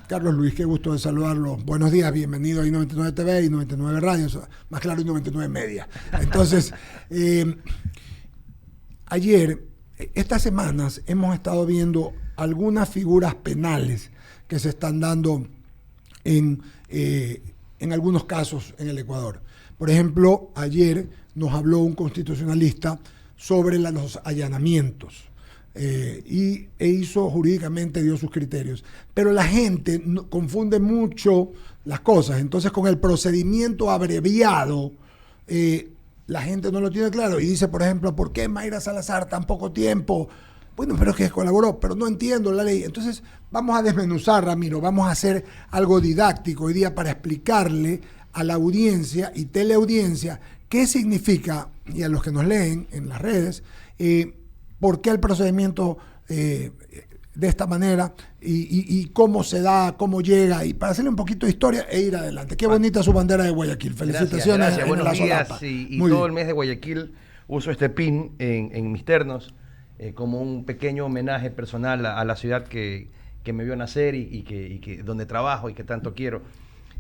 Carlos Luis, qué gusto de saludarlo. Buenos días, bienvenido a I99 TV y 99 Radio, más claro, I99 Media. Entonces, ayer, estas semanas, hemos estado viendo algunas figuras penales que se están dando en algunos casos en el Ecuador. Por ejemplo, ayer nos habló un constitucionalista sobre los allanamientos. Hizo jurídicamente, dio sus criterios, pero la gente confunde mucho las cosas. Entonces, con el procedimiento abreviado, la gente no lo tiene claro y dice, por ejemplo, ¿por qué Mayra Salazar tan poco tiempo? Bueno, pero es que colaboró, pero no entiendo la ley. Entonces, vamos a desmenuzar, Ramiro, vamos a hacer algo didáctico hoy día para explicarle a la audiencia y teleaudiencia qué significa, y a los que nos leen en las redes, por qué el procedimiento de esta manera y cómo se da, cómo llega, y para hacerle un poquito de historia e ir adelante. Qué bonita su bandera de Guayaquil. Felicitaciones. Gracias. Buenos días. Y todo el mes de Guayaquil uso este pin en mis ternos como un pequeño homenaje personal a la ciudad que me vio nacer y que donde trabajo y que tanto quiero.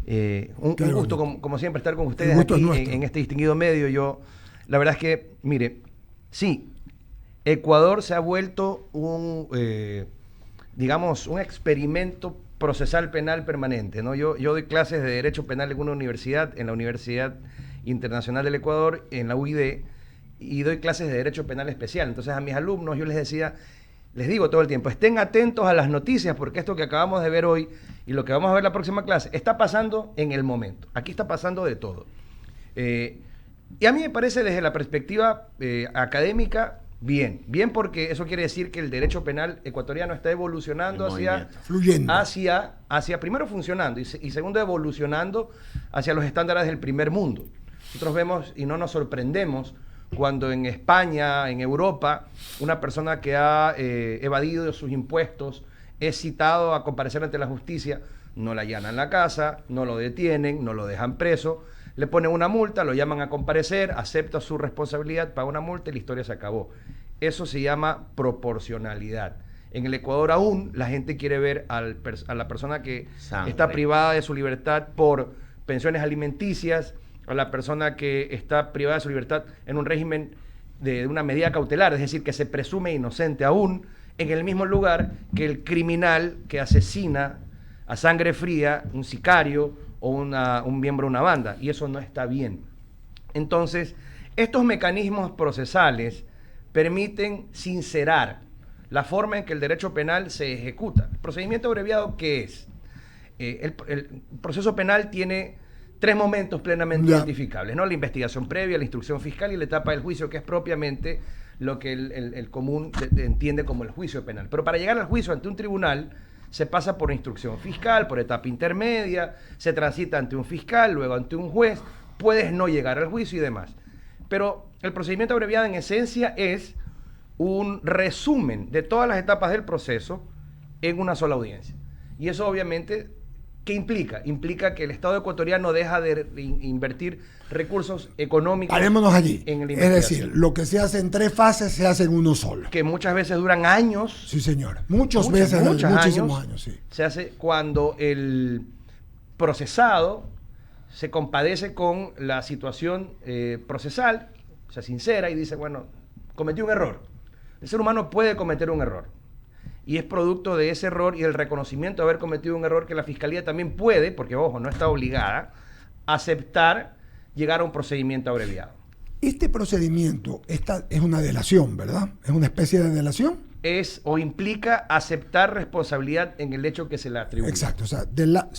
Un gusto, como siempre, estar con ustedes aquí en este distinguido medio. La verdad es que, mire, sí, Ecuador se ha vuelto un experimento procesal penal permanente, ¿no? Yo doy clases de Derecho Penal en una universidad, en la Universidad Internacional del Ecuador, en la UID, y doy clases de Derecho Penal Especial. Entonces a mis alumnos yo les digo todo el tiempo, estén atentos a las noticias, porque esto que acabamos de ver hoy y lo que vamos a ver la próxima clase está pasando en el momento. Aquí está pasando de todo. Y a mí me parece, desde la perspectiva académica, bien porque eso quiere decir que el derecho penal ecuatoriano está evolucionando hacia primero funcionando y segundo evolucionando hacia los estándares del primer mundo. Nosotros vemos y no nos sorprendemos cuando en España, en Europa, una persona que ha evadido sus impuestos es citado a comparecer ante la justicia, no le allanan la casa, no lo detienen, no lo dejan preso, le ponen una multa, lo llaman a comparecer, acepta su responsabilidad, paga una multa y la historia se acabó. Eso se llama proporcionalidad. En el Ecuador aún la gente quiere ver a la persona que está privada de su libertad por pensiones alimenticias, a la persona que está privada de su libertad en un régimen de una medida cautelar, es decir, que se presume inocente aún, en el mismo lugar que el criminal que asesina a sangre fría, un sicario o un miembro de una banda, y eso no está bien. Entonces, estos mecanismos procesales permiten sincerar la forma en que el derecho penal se ejecuta. ¿El procedimiento abreviado qué es? El proceso penal tiene 3 momentos plenamente identificables, ¿no? La investigación previa, la instrucción fiscal y la etapa del juicio, que es propiamente lo que el común entiende como el juicio penal. Pero para llegar al juicio ante un tribunal se pasa por instrucción fiscal, por etapa intermedia, se transita ante un fiscal, luego ante un juez, puedes no llegar al juicio y demás. Pero el procedimiento abreviado en esencia es un resumen de todas las etapas del proceso en una sola audiencia. Y eso obviamente, ¿qué implica? Implica que el Estado ecuatoriano deja de invertir recursos económicos. Parémonos allí. En la es decir, lo que se hace en 3 fases se hace en uno solo. Que muchas veces duran años. Sí, señor. Muchísimos años, sí. Se hace cuando el procesado se compadece con la situación procesal, se sincera y dice, bueno, cometí un error. El ser humano puede cometer un error. Y es producto de ese error y del reconocimiento de haber cometido un error que la Fiscalía también puede, porque ojo, no está obligada, a aceptar llegar a un procedimiento abreviado. Este procedimiento es una delación, ¿verdad? ¿Es una especie de delación? Es o implica aceptar responsabilidad en el hecho que se le atribuye. Exacto. O sea,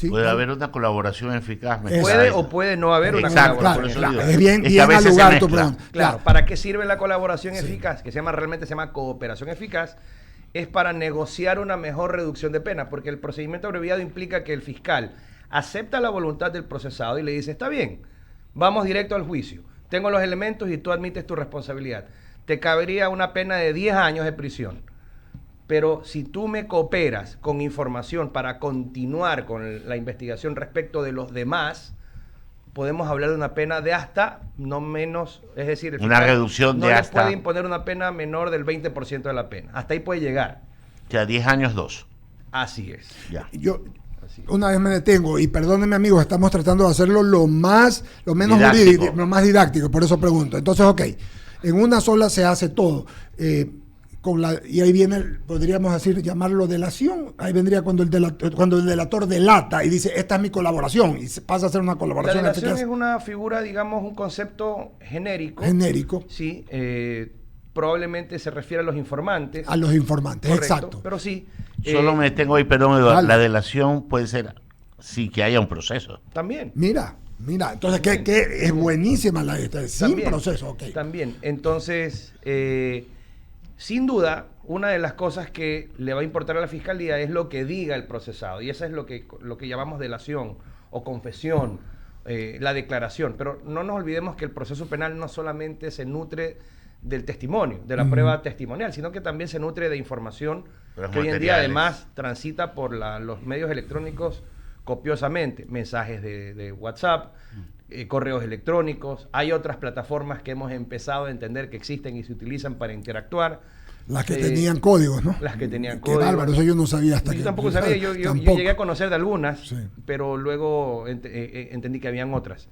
puede haber una colaboración eficaz. Puede o puede no haber una colaboración. Claro. Es bien al lugar tu pregunta. Claro, ¿para qué sirve la colaboración eficaz? Que realmente se llama cooperación eficaz. Es para negociar una mejor reducción de pena, porque el procedimiento abreviado implica que el fiscal acepta la voluntad del procesado y le dice, está bien, vamos directo al juicio, tengo los elementos y tú admites tu responsabilidad. Te cabería una pena de 10 años de prisión, pero si tú me cooperas con información para continuar con la investigación respecto de los demás, podemos hablar de una pena de hasta, no menos, es decir, el una reducción de hasta... No le puede imponer una pena menor del 20% de la pena. Hasta ahí puede llegar. O sea, 10 años 2. Así es. Ya. Yo Así es. Una vez me detengo, y perdónenme amigos, estamos tratando de hacerlo lo menos Didáctico. jurídico, lo más didáctico, por eso pregunto. Entonces, ok, en una sola se hace todo. Y ahí viene, podríamos decir, llamarlo delación. Ahí vendría cuando el delator delata y dice, esta es mi colaboración, y pasa a ser una La colaboración delación eficaz. es una figura, digamos, un concepto genérico. Genérico. Sí, probablemente se refiere a los informantes. A los informantes, Correcto, exacto. pero sí. Solo me detengo ahí, perdón, Eduardo. Dale. La delación puede ser sin que haya un proceso. También. Mira, entonces que es buenísima la esta, sin También, proceso, ok. También. Entonces, sin duda, una de las cosas que le va a importar a la fiscalía es lo que diga el procesado. Y eso es lo que llamamos delación o confesión, la declaración. Pero no nos olvidemos que el proceso penal no solamente se nutre del testimonio, de la prueba testimonial, sino que también se nutre de información Los que hoy en día materiales. además transita por los medios electrónicos copiosamente, mensajes de WhatsApp, correos electrónicos. Hay otras plataformas que hemos empezado a entender que existen y se utilizan para interactuar. Las que tenían códigos, ¿no? Las que tenían Qué códigos. bárbaro, eso yo no sabía hasta Yo que... tampoco sabía, yo Tampoco. llegué a conocer de algunas, Sí. pero luego entendí que habían otras.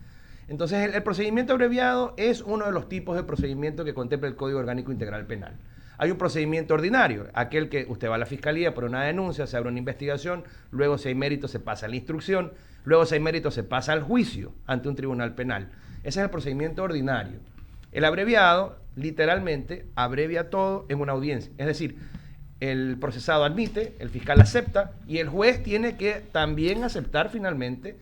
Entonces, el procedimiento abreviado es uno de los tipos de procedimiento que contempla el Código Orgánico Integral Penal. Hay un procedimiento ordinario, aquel que usted va a la fiscalía por una denuncia, se abre una investigación, luego si hay mérito se pasa a la instrucción, luego si hay mérito se pasa al juicio ante un tribunal penal. Ese es el procedimiento ordinario. El abreviado, literalmente, abrevia todo en una audiencia. Es decir, el procesado admite, el fiscal acepta y el juez tiene que también aceptar finalmente.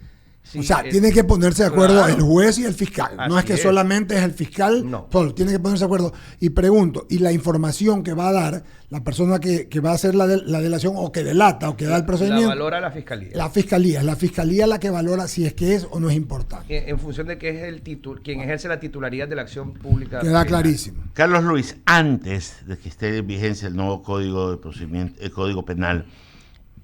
O sea, tiene que ponerse de acuerdo Claro. el juez y el fiscal. No es Así que es. solamente es el fiscal, No. solo tiene que ponerse de acuerdo. Y pregunto, ¿y la información que va a dar la persona que va a hacer la delación o que delata o que da el La procedimiento? valora la fiscalía. Es la fiscalía la que valora si es que es o no es importante. En función de que es quien ejerce la titularidad de la acción pública. Queda penal. clarísimo. Carlos Luis, antes de que esté en vigencia el nuevo código de procedimiento, el código penal,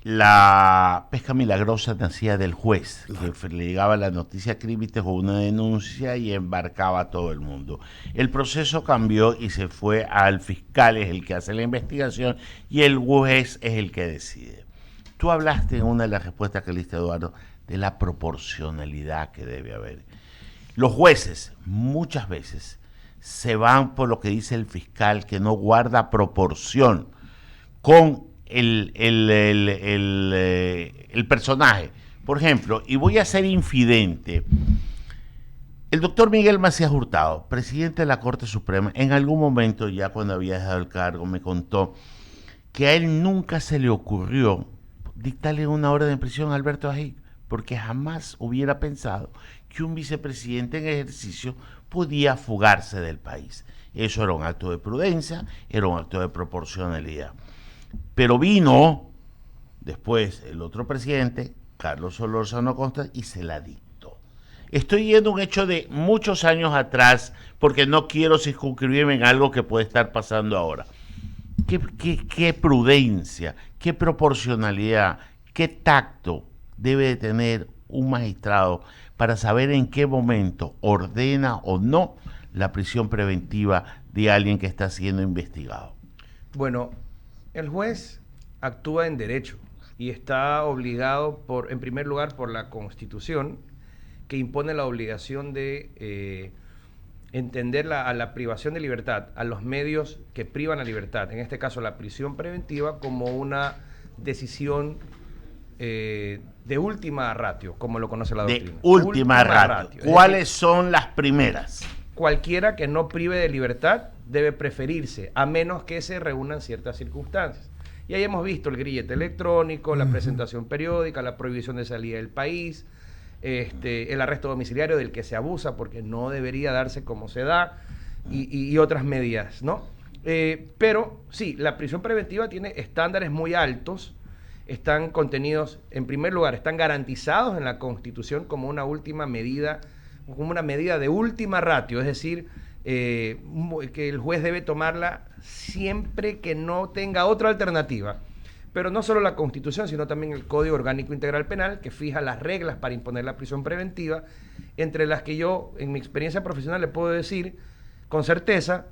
la pesca milagrosa nacía del juez, que le llegaba la noticia crímite o una denuncia y embarcaba a todo el mundo. El proceso cambió y se fue al fiscal, es el que hace la investigación, y el juez es el que decide. Tú hablaste en una de las respuestas que le diste, Eduardo, de la proporcionalidad que debe haber. Los jueces muchas veces se van por lo que dice el fiscal, que no guarda proporción con el personaje. Por ejemplo, y voy a ser infidente, el doctor Miguel Macías Hurtado, presidente de la Corte Suprema, en algún momento, ya cuando había dejado el cargo, me contó que a él nunca se le ocurrió dictarle una orden de prisión a Alberto Ají, porque jamás hubiera pensado que un vicepresidente en ejercicio podía fugarse del país. Eso era un acto de prudencia, era un acto de proporcionalidad. Pero vino después el otro presidente, Carlos Solórzano Acosta, y se la dictó. Estoy yendo a un hecho de muchos años atrás, porque no quiero circunscribirme en algo que puede estar pasando ahora. ¿Qué prudencia, qué proporcionalidad, qué tacto debe de tener un magistrado para saber en qué momento ordena o no la prisión preventiva de alguien que está siendo investigado? Bueno, el juez actúa en derecho y está obligado, en primer lugar, por la Constitución, que impone la obligación de entender a la privación de libertad, a los medios que privan la libertad, en este caso la prisión preventiva, como una decisión de última ratio, como lo conoce la doctrina. De última ratio. ¿Cuáles son las primeras? Cualquiera que no prive de libertad debe preferirse, a menos que se reúnan ciertas circunstancias. Y ahí hemos visto el grillete electrónico, la presentación periódica, la prohibición de salida del país, el arresto domiciliario del que se abusa porque no debería darse como se da, y otras medidas, ¿no? Pero sí, la prisión preventiva tiene estándares muy altos, están contenidos, en primer lugar, están garantizados en la Constitución como una última medida, como una medida de última ratio, es decir, que el juez debe tomarla siempre que no tenga otra alternativa. Pero no solo la Constitución, sino también el Código Orgánico Integral Penal, que fija las reglas para imponer la prisión preventiva, entre las que yo, en mi experiencia profesional, le puedo decir con certeza,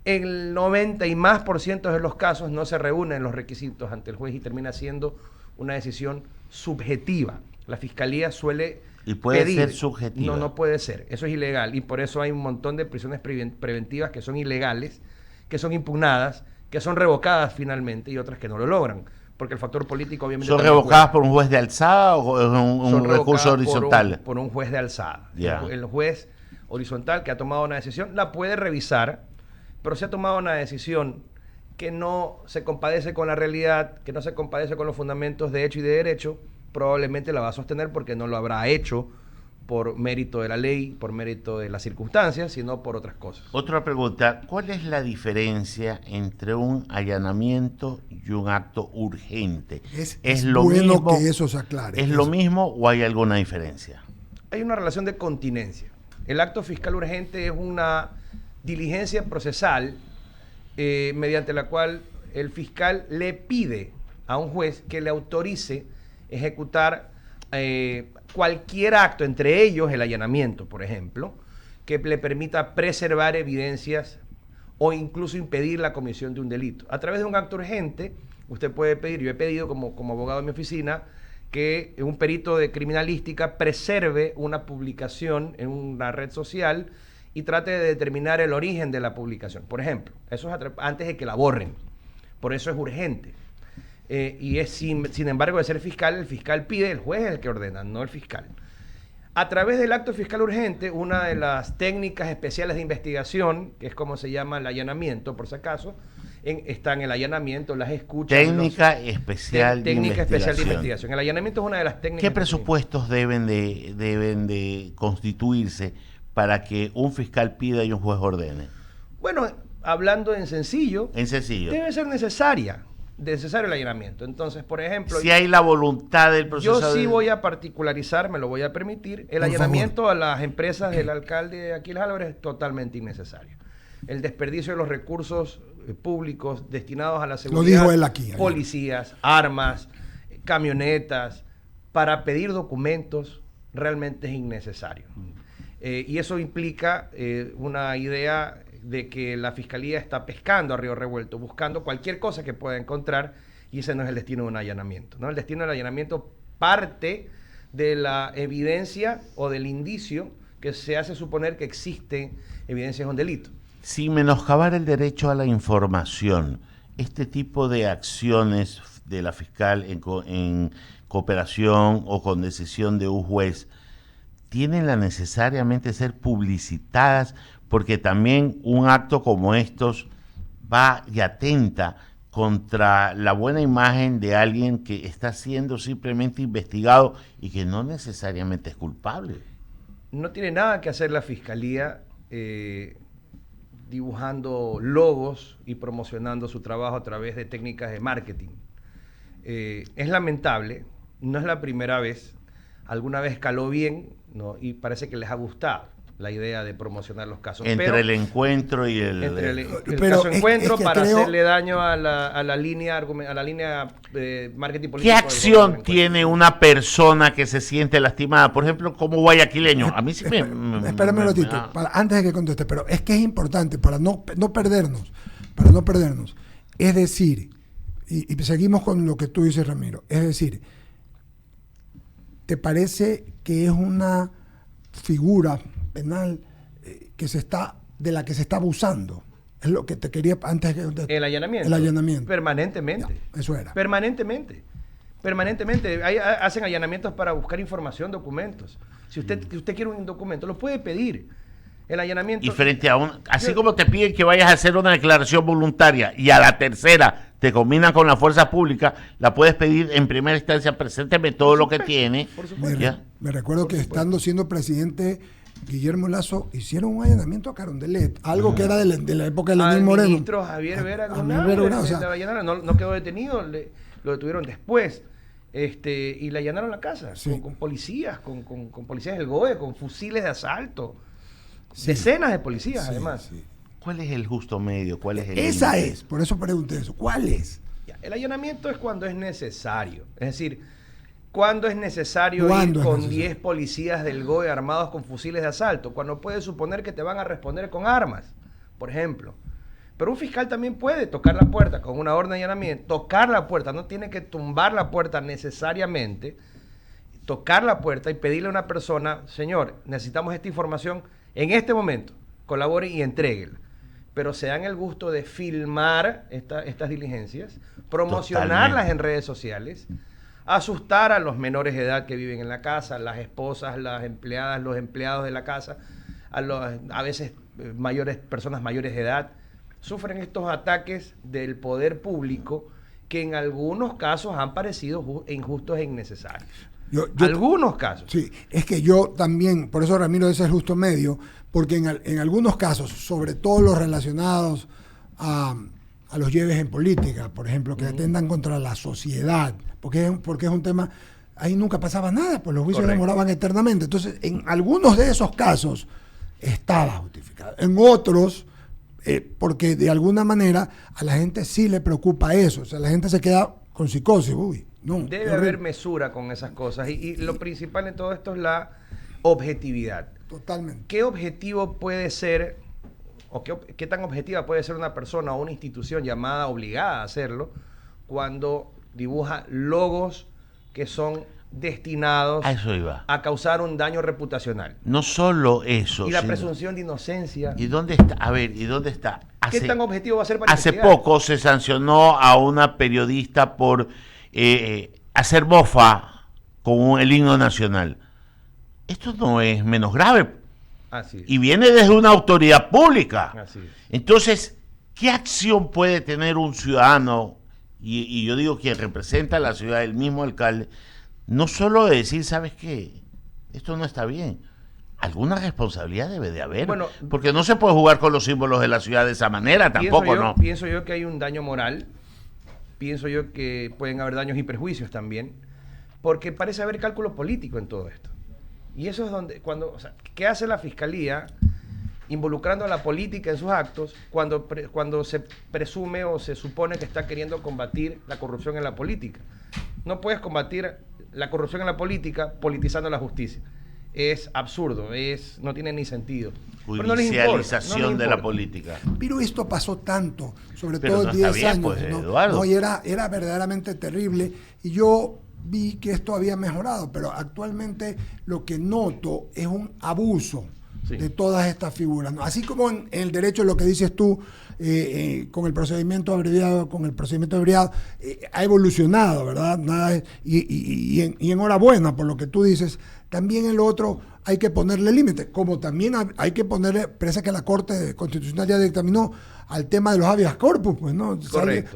el 90% y más de los casos no se reúnen los requisitos ante el juez y termina siendo una decisión subjetiva. La fiscalía suele y puede pedir. ser subjetiva. No puede ser. Eso es ilegal. Y por eso hay un montón de prisiones preventivas que son ilegales, que son impugnadas, que son revocadas finalmente y otras que no lo logran. Porque el factor político obviamente... ¿Son revocadas por un juez de alzada o es un recurso horizontal? Por un juez de alzada. Yeah. El juez horizontal que ha tomado una decisión la puede revisar, pero si ha tomado una decisión que no se compadece con la realidad, que no se compadece con los fundamentos de hecho y de derecho, probablemente la va a sostener porque no lo habrá hecho por mérito de la ley, por mérito de las circunstancias, sino por otras cosas. Otra pregunta, ¿cuál es la diferencia entre un allanamiento y un acto urgente? Es lo bueno mismo, que eso se aclare. ¿Es lo mismo o hay alguna diferencia? Hay una relación de continencia. El acto fiscal urgente es una diligencia procesal mediante la cual el fiscal le pide a un juez que le autorice ejecutar cualquier acto, entre ellos el allanamiento, por ejemplo, que le permita preservar evidencias o incluso impedir la comisión de un delito. A través de un acto urgente, usted puede pedir, yo he pedido como abogado de mi oficina, que un perito de criminalística preserve una publicación en una red social y trate de determinar el origen de la publicación. Por ejemplo, eso es antes de que la borren. Por eso es urgente. Y es sin embargo de ser fiscal, el fiscal pide, el juez es el que ordena, no el fiscal. A través del acto fiscal urgente, una de las técnicas especiales de investigación, que es como se llama el allanamiento, por si acaso, está en el allanamiento, las escuchas. Técnica especial de investigación. El allanamiento es una de las técnicas. ¿Qué presupuestos deben de constituirse para que un fiscal pida y un juez ordene? Bueno, hablando en sencillo. Debe ser necesario el allanamiento. Entonces, por ejemplo... Si hay la voluntad del proceso... Yo sí voy a particularizar, me lo voy a permitir. El allanamiento a las empresas del alcalde Aquiles Álvarez es totalmente innecesario. El desperdicio de los recursos públicos destinados a la seguridad... Lo dijo él aquí. Policías, armas, camionetas, para pedir documentos, realmente es innecesario. Y eso implica una idea de que la fiscalía está pescando a río revuelto, buscando cualquier cosa que pueda encontrar, y ese no es el destino de un allanamiento, ¿no? El destino del allanamiento parte de la evidencia o del indicio que se hace suponer que existe evidencia de un delito. Sin menoscabar el derecho a la información, este tipo de acciones de la fiscal en cooperación o con decisión de un juez, ¿tienen la necesariamente ser publicitadas? Porque también un acto como estos va y atenta contra la buena imagen de alguien que está siendo simplemente investigado y que no necesariamente es culpable. No tiene nada que hacer la fiscalía dibujando logos y promocionando su trabajo a través de técnicas de marketing. Es lamentable, no es la primera vez, alguna vez caló bien, ¿no? Y parece que les ha gustado la idea de promocionar los casos. Entre el encuentro y el caso encuentro para hacerle daño a la línea de marketing político. ¿Qué acción tiene una persona que se siente lastimada? Por ejemplo, como guayaquileño. A mí sí Espérame un ratito, antes de que conteste, pero es que es importante para no perdernos. Es decir, y seguimos con lo que tú dices, Ramiro, es decir, ¿te parece que es una figura penal de la que se está abusando? Es lo que te quería antes que... El allanamiento. Permanentemente. Ya, eso era. Permanentemente. Hacen allanamientos para buscar información, documentos. Si usted quiere un documento, lo puede pedir. El allanamiento... Y frente a como te piden que vayas a hacer una declaración voluntaria y a la tercera te combinan con la fuerza pública, la puedes pedir en primera instancia, presénteme todo lo que tiene. Por supuesto. Me recuerdo que estando siendo presidente Guillermo Lazo hicieron un allanamiento a Carondelet, algo que era de la época de Lenín Moreno. El ministro Javier Vera no quedó detenido, lo detuvieron después. Y le allanaron la casa, sí, con policías, con policías del GOE, con fusiles de asalto. Sí. Decenas de policías, sí, además. Sí. ¿Cuál es el justo medio? ¿Cuál es el Esa límite? Por eso pregunté eso. ¿Cuál es? El allanamiento es cuando es necesario. Es decir, cuando es necesario ir con 10 policías del GOE armados con fusiles de asalto, cuando puedes suponer que te van a responder con armas, por ejemplo. Pero un fiscal también puede tocar la puerta con una orden de allanamiento, tocar la puerta, no tiene que tumbar la puerta necesariamente, tocar la puerta y pedirle a una persona, señor, necesitamos esta información en este momento, colabore y entréguela. Pero se dan el gusto de filmar estas diligencias, promocionarlas en redes sociales, asustar a los menores de edad que viven en la casa, las esposas, las empleadas, los empleados de la casa, a veces personas mayores de edad, sufren estos ataques del poder público que en algunos casos han parecido injustos e innecesarios. Algunos casos. Sí, es que yo también, por eso Ramiro ese es el justo medio, porque en algunos casos, sobre todo los relacionados a los lleves en política, por ejemplo, que atentan contra la sociedad, porque es un tema, ahí nunca pasaba nada, pues los juicios demoraban eternamente. Entonces, en algunos de esos casos estaba justificado. En otros, porque de alguna manera a la gente sí le preocupa eso, o sea, la gente se queda con psicosis, Debe haber mesura con esas cosas y lo principal en todo esto es la objetividad. Totalmente. ¿Qué objetivo puede ser o qué tan objetiva puede ser una persona o una institución llamada obligada a hacerlo cuando dibuja logos que son destinados a causar un daño reputacional? No solo eso. Y la presunción de inocencia. ¿Y dónde está? A ver, ¿y dónde está? ¿Qué tan objetivo va a ser para Hace poco se sancionó a una periodista por hacer mofa con el himno nacional. Esto no es menos grave. Así es. Y viene desde una autoridad pública. Así es. Entonces, ¿qué acción puede tener un ciudadano? Y yo digo quien representa a la ciudad, el mismo alcalde, no solo de decir, ¿sabes qué? Esto no está bien. Alguna responsabilidad debe de haber. Bueno, porque no se puede jugar con los símbolos de la ciudad de esa manera, tampoco, ¿no? Pienso yo que hay un daño moral. Pienso yo que pueden haber daños y perjuicios también. Porque parece haber cálculo político en todo esto. Y eso es donde, ¿qué hace la Fiscalía involucrando a la política en sus actos cuando se presume o se supone que está queriendo combatir la corrupción en la política? No puedes combatir la corrupción en la política politizando la justicia. Es absurdo, no tiene ni sentido. Judicialización de la política. Pero esto pasó tanto, sobre Pero todo no 10 bien, años. pues, Eduardo. No, y era verdaderamente terrible. Y yo vi que esto había mejorado, pero actualmente lo que noto es un abuso de todas estas figuras, ¿no? Así como en el derecho, lo que dices tú, con el procedimiento abreviado, ha evolucionado, ¿verdad? Y enhorabuena por lo que tú dices. También en lo otro hay que ponerle límite, como también hay que ponerle, parece que la Corte Constitucional ya dictaminó al tema de los habeas corpus, pues, ¿no?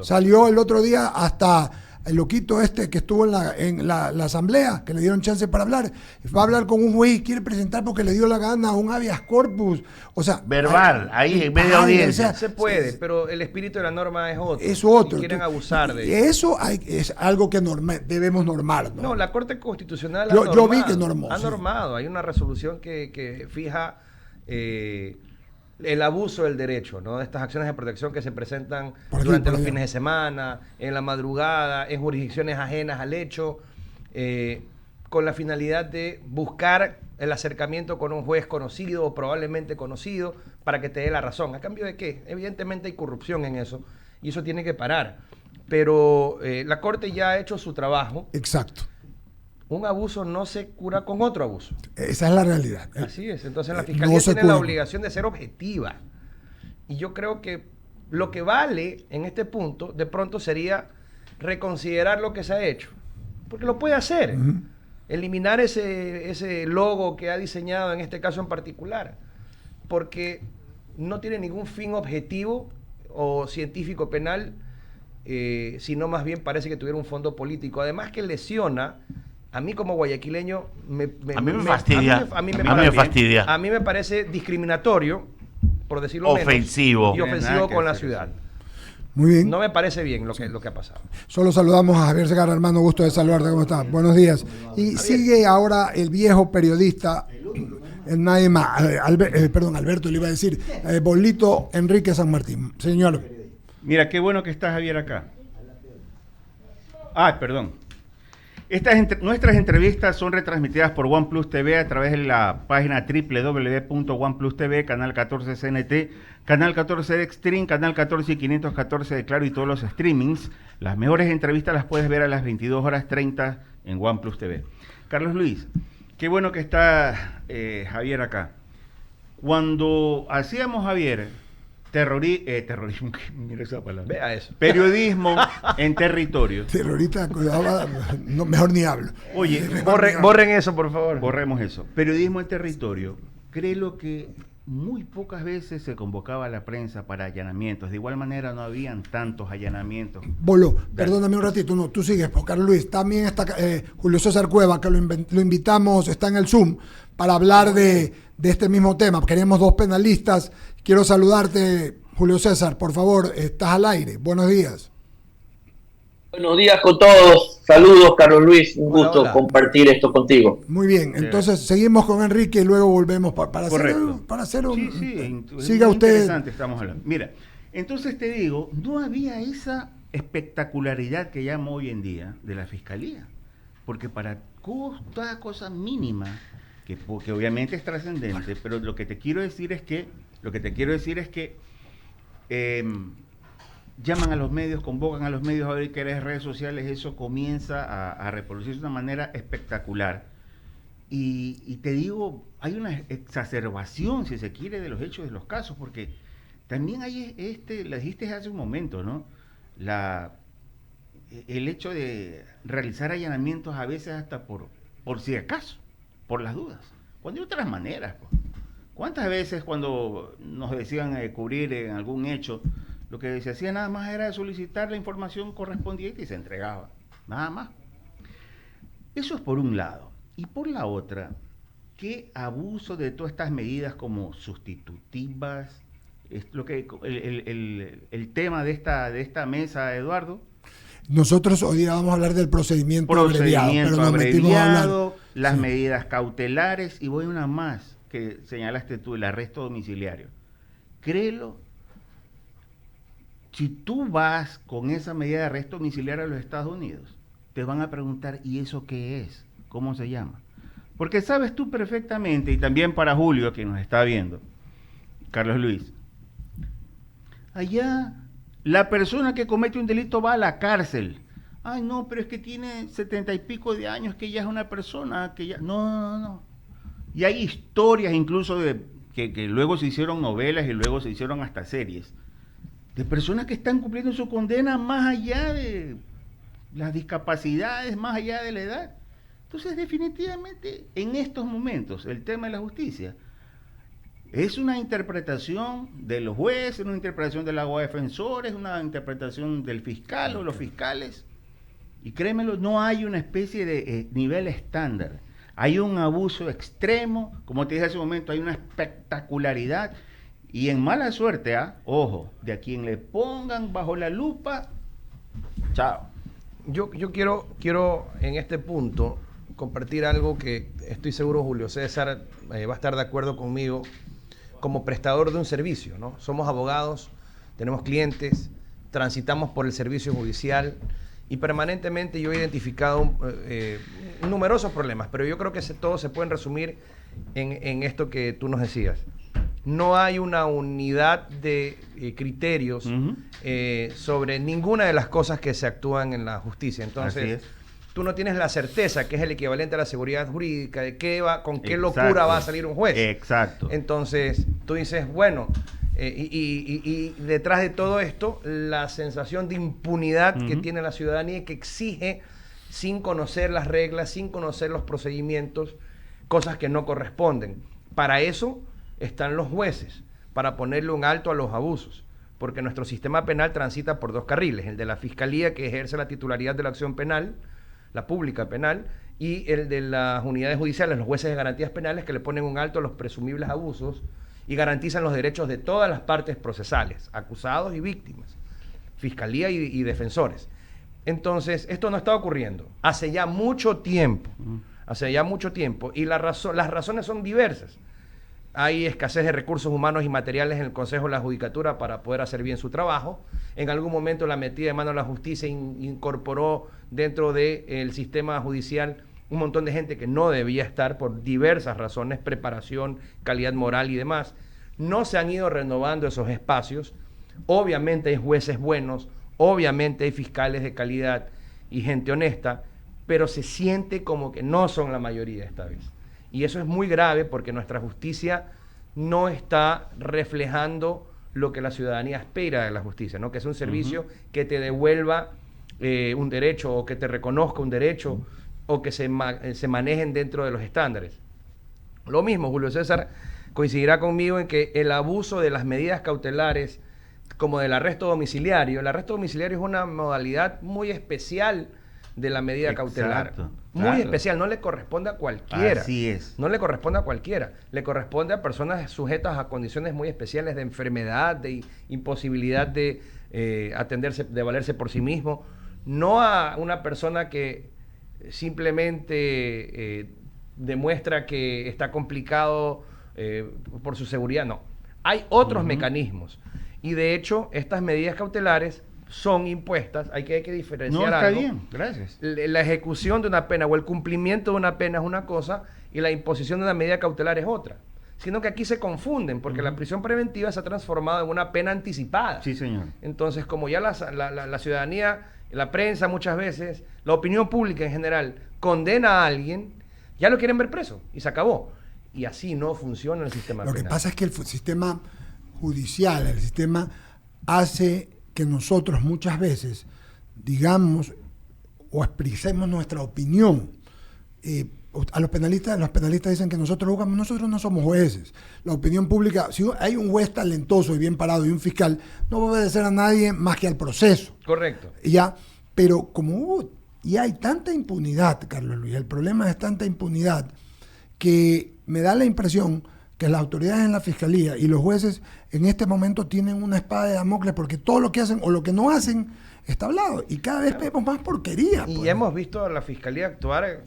Salió el otro día hasta el loquito que estuvo en la asamblea, que le dieron chance para hablar, va a hablar con un juez y quiere presentar porque le dio la gana un habeas corpus, o sea... Verbal, ahí en media audiencia. Se puede, pero el espíritu de la norma es otro. Es otro. Y quieren abusar de eso. Es algo que debemos normar, ¿no? No, la Corte Constitucional yo vi que normó. Ha normado, hay una resolución que fija... el abuso del derecho, ¿no? De estas acciones de protección que se presentan durante los fines de semana, en la madrugada, en jurisdicciones ajenas al hecho, con la finalidad de buscar el acercamiento con un juez conocido o probablemente conocido para que te dé la razón. ¿A cambio de qué? Evidentemente hay corrupción en eso y eso tiene que parar. Pero la Corte ya ha hecho su trabajo. Exacto. Un abuso no se cura con otro abuso. Esa es la realidad. Así es. Entonces la Fiscalía tiene la obligación de ser objetiva. Y yo creo que lo que vale en este punto, de pronto, sería reconsiderar lo que se ha hecho. Porque lo puede hacer. Eliminar ese logo que ha diseñado en este caso en particular. Porque no tiene ningún fin objetivo o científico penal, sino más bien parece que tuviera un fondo político. Además que lesiona... A mí como guayaquileño a mí me fastidia. A mí me parece discriminatorio, por decirlo ofensivo. menos. Y ofensivo con la ciudad. Muy bien. No me parece bien lo que ha pasado. Solo saludamos a Javier Segarra, hermano, gusto de saludarte, ¿cómo estás? Buenos días. Y sigue ahora el viejo periodista, Alberto le iba a decir, Bolito Enrique San Martín. Señor. Mira, qué bueno que está Javier acá. Perdón. Nuestras entrevistas son retransmitidas por OnePlus TV a través de la página www.oneplus TV, canal 14 CNT, canal 14 de Extreme, canal 14 y 514 de Claro y todos los streamings. Las mejores entrevistas las puedes ver a las 22:30 en OnePlus TV. Carlos Luis, qué bueno que está Javier acá. Cuando hacíamos, Javier, terrorismo, mira esa palabra. Vea eso. Periodismo en territorio. Terrorista, cuidado, no, mejor ni hablo. Oye, Borren eso, por favor. borremos eso. Periodismo en territorio. Créelo que muy pocas veces se convocaba a la prensa para allanamientos. De igual manera no habían tantos allanamientos. Bolo, perdóname un ratito, no, tú sigues, porque Carlos Luis, también está Julio César Cueva, que lo invitamos, está en el Zoom, para hablar de este mismo tema. Queremos 2 penalistas. Quiero saludarte, Julio César, por favor, estás al aire. Buenos días. Buenos días con todos. Saludos, Carlos Luis. Un gusto hola. compartir esto contigo. Muy bien, entonces seguimos con Enrique y luego volvemos para hacer un... Siga usted. Interesante estamos hablando. Mira, entonces te digo, no había esa espectacularidad que llamo hoy en día de la Fiscalía. Porque para toda cosa mínima, que obviamente es trascendente, pero lo que te quiero decir es que llaman a los medios, convocan a los medios a ver que eres redes sociales, eso comienza a reproducirse de una manera espectacular. Y te digo, hay una exacerbación, si se quiere, de los hechos, de los casos, porque también hay lo dijiste hace un momento, ¿no? El hecho de realizar allanamientos a veces hasta por si acaso, por las dudas, cuando hay otras maneras, pues. ¿Cuántas veces cuando nos decían cubrir en algún hecho, lo que se hacía nada más era solicitar la información correspondiente y se entregaba? Nada más. Eso es por un lado. Y por la otra, qué abuso de todas estas medidas como sustitutivas, es lo que el tema de esta mesa, Eduardo. Nosotros hoy día vamos a hablar del procedimiento abreviado, pero nos metimos a hablar. Las medidas cautelares y voy una más que señalaste tú, el arresto domiciliario. Créelo, si tú vas con esa medida de arresto domiciliario a los Estados Unidos, te van a preguntar, ¿y eso qué es? ¿Cómo se llama? Porque sabes tú perfectamente, y también para Julio, que nos está viendo, Carlos Luis, allá la persona que comete un delito va a la cárcel. Ay, no, pero es que tiene 70 y pico de años, que ya es una persona que ya... No. Y hay historias incluso que luego se hicieron novelas y luego se hicieron hasta series, de personas que están cumpliendo su condena más allá de las discapacidades, más allá de la edad. Entonces, definitivamente, en estos momentos, el tema de la justicia es una interpretación de los jueces, una interpretación del abogado defensor, es una interpretación del fiscal o los fiscales. Y créemelo, no hay una especie de nivel estándar. Hay un abuso extremo, como te dije hace un momento, hay una espectacularidad. Y en mala suerte, ojo, de a quien le pongan bajo la lupa, chao. Yo quiero en este punto compartir algo que estoy seguro Julio César va a estar de acuerdo conmigo como prestador de un servicio, ¿no? Somos abogados, tenemos clientes, transitamos por el servicio judicial y permanentemente yo he identificado numerosos problemas, pero yo creo que todos se pueden resumir en esto que tú nos decías. No hay una unidad de criterios sobre ninguna de las cosas que se actúan en la justicia. Entonces, tú no tienes la certeza, que es el equivalente a la seguridad jurídica, de con qué locura va a salir un juez. Exacto. Entonces, tú dices, bueno, y detrás de todo esto, la sensación de impunidad que tiene la ciudadanía, que exige, sin conocer las reglas, sin conocer los procedimientos, cosas que no corresponden. Para eso están los jueces, para ponerle un alto a los abusos, porque nuestro sistema penal transita por 2 carriles, el de la Fiscalía, que ejerce la titularidad de la acción penal, la pública penal, y el de las unidades judiciales, los jueces de garantías penales, que le ponen un alto a los presumibles abusos y garantizan los derechos de todas las partes procesales, acusados y víctimas, Fiscalía y defensores. Entonces, esto no está ocurriendo hace ya mucho tiempo, y las razones son diversas. hay escasez de recursos humanos y materiales en el Consejo de la Judicatura para poder hacer bien su trabajo. En algún momento la metida de mano a la justicia incorporó dentro del sistema judicial un montón de gente que no debía estar por diversas razones, preparación, calidad moral y demás. No se han ido renovando esos espacios. Obviamente hay jueces buenos, obviamente hay fiscales de calidad y gente honesta, pero se siente como que no son la mayoría esta vez. Y eso es muy grave porque nuestra justicia no está reflejando lo que la ciudadanía espera de la justicia, ¿no? Que es un servicio que te devuelva un derecho o que te reconozca un derecho o que se manejen dentro de los estándares. Lo mismo, Julio César coincidirá conmigo en que el abuso de las medidas cautelares como del arresto domiciliario, el arresto domiciliario es una modalidad muy especial de la medida cautelar. Muy especial, no le corresponde a cualquiera. Así es. No le corresponde a cualquiera. Le corresponde a personas sujetas a condiciones muy especiales de enfermedad, de imposibilidad de atenderse, de valerse por sí mismo. No a una persona que simplemente demuestra que está complicado por su seguridad. No. Hay otros mecanismos. Y de hecho, estas medidas cautelares son impuestas, hay que diferenciar algo. No, está algo. bien, gracias. La ejecución de una pena o el cumplimiento de una pena es una cosa y la imposición de una medida cautelar es otra. Sino que aquí se confunden porque la prisión preventiva se ha transformado en una pena anticipada. Sí, señor. Entonces, como ya la ciudadanía, la prensa muchas veces, la opinión pública en general, condena a alguien, ya lo quieren ver preso y se acabó. Y así no funciona el sistema penal. Lo que pasa es que el sistema judicial, el sistema hace que nosotros muchas veces digamos o expresemos nuestra opinión. A los penalistas dicen que nosotros juzgamos, nosotros no somos jueces. La opinión pública, si hay un juez talentoso y bien parado y un fiscal, no va a obedecer a nadie más que al proceso. Correcto. Ya, pero como y hay tanta impunidad, Carlos Luis, el problema es tanta impunidad que me da la impresión que las autoridades en la fiscalía y los jueces en este momento tienen una espada de Damocles porque todo lo que hacen o lo que no hacen está hablado y cada vez vemos más porquería. Y pues. hemos visto a la fiscalía actuar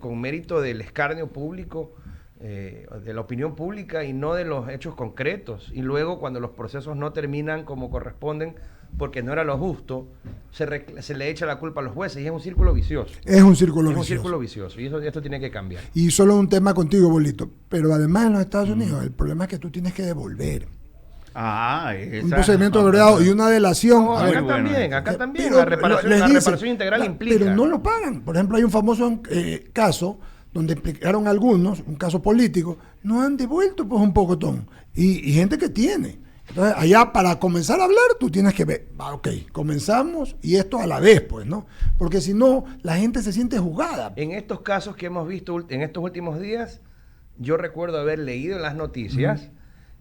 con mérito del escarnio público, de la opinión pública y no de los hechos concretos. Y luego cuando los procesos no terminan como corresponden porque no era lo justo, se le echa la culpa a los jueces y es un círculo vicioso. Es un círculo Es un vicioso. círculo vicioso y esto tiene que cambiar. Y solo un tema contigo, Bolito. Pero además en los Estados Unidos el problema es que tú tienes que devolver. Un procedimiento abreviado y una delación. No, A ver, acá también. pero La reparación les dicen, reparación integral implica. Pero no lo pagan. Por ejemplo, hay un famoso caso donde explicaron algunos, un caso político, no han devuelto pues un pocotón. Y gente que tiene. Entonces, allá para comenzar a hablar, tú tienes que ver, ok, comenzamos y esto a la vez, pues, ¿no? Porque si no, la gente se siente juzgada. En estos casos que hemos visto en estos últimos días, yo recuerdo haber leído en las noticias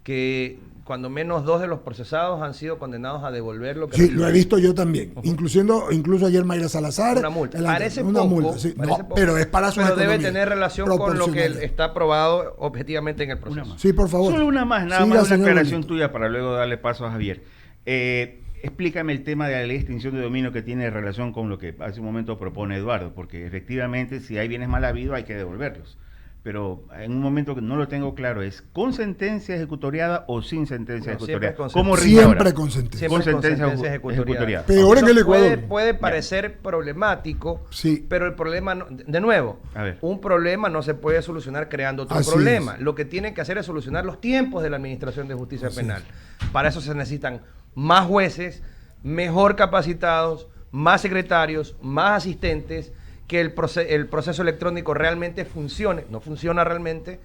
que cuando menos 2 de los procesados han sido condenados a devolver lo que... Sí, lo he visto yo también. Incluso ayer Mayra Salazar. Una multa. Parece Parece multa, sí. parece No, poco, pero es para su pero debe economía. tener relación con lo que está aprobado objetivamente en el proceso. Sí, por favor. Solo una más, nada Siga, más una señor aclaración Benito. tuya para luego darle paso a Javier. Explícame el tema de la ley de extinción de dominio que tiene relación con lo que hace un momento propone Eduardo, porque efectivamente si hay bienes mal habidos hay que devolverlos. Pero en un momento que no lo tengo claro, ¿es con sentencia ejecutoriada o sin sentencia No, siempre ejecutoriada? con ¿Cómo sentencia. rige Siempre ahora? con sentencia. Siempre Con con sentencia ejecutoriada. ejecutoriada. Peor en el Ecuador. Puede parecer problemático, Sí. pero el problema, de nuevo, A ver. un problema no se puede solucionar creando otro Así problema. es. Lo que tienen que hacer es solucionar los tiempos de la Administración de Justicia Así Penal. Para eso se necesitan más jueces, mejor capacitados, más secretarios, más asistentes, que el proceso electrónico realmente funcione. No funciona realmente.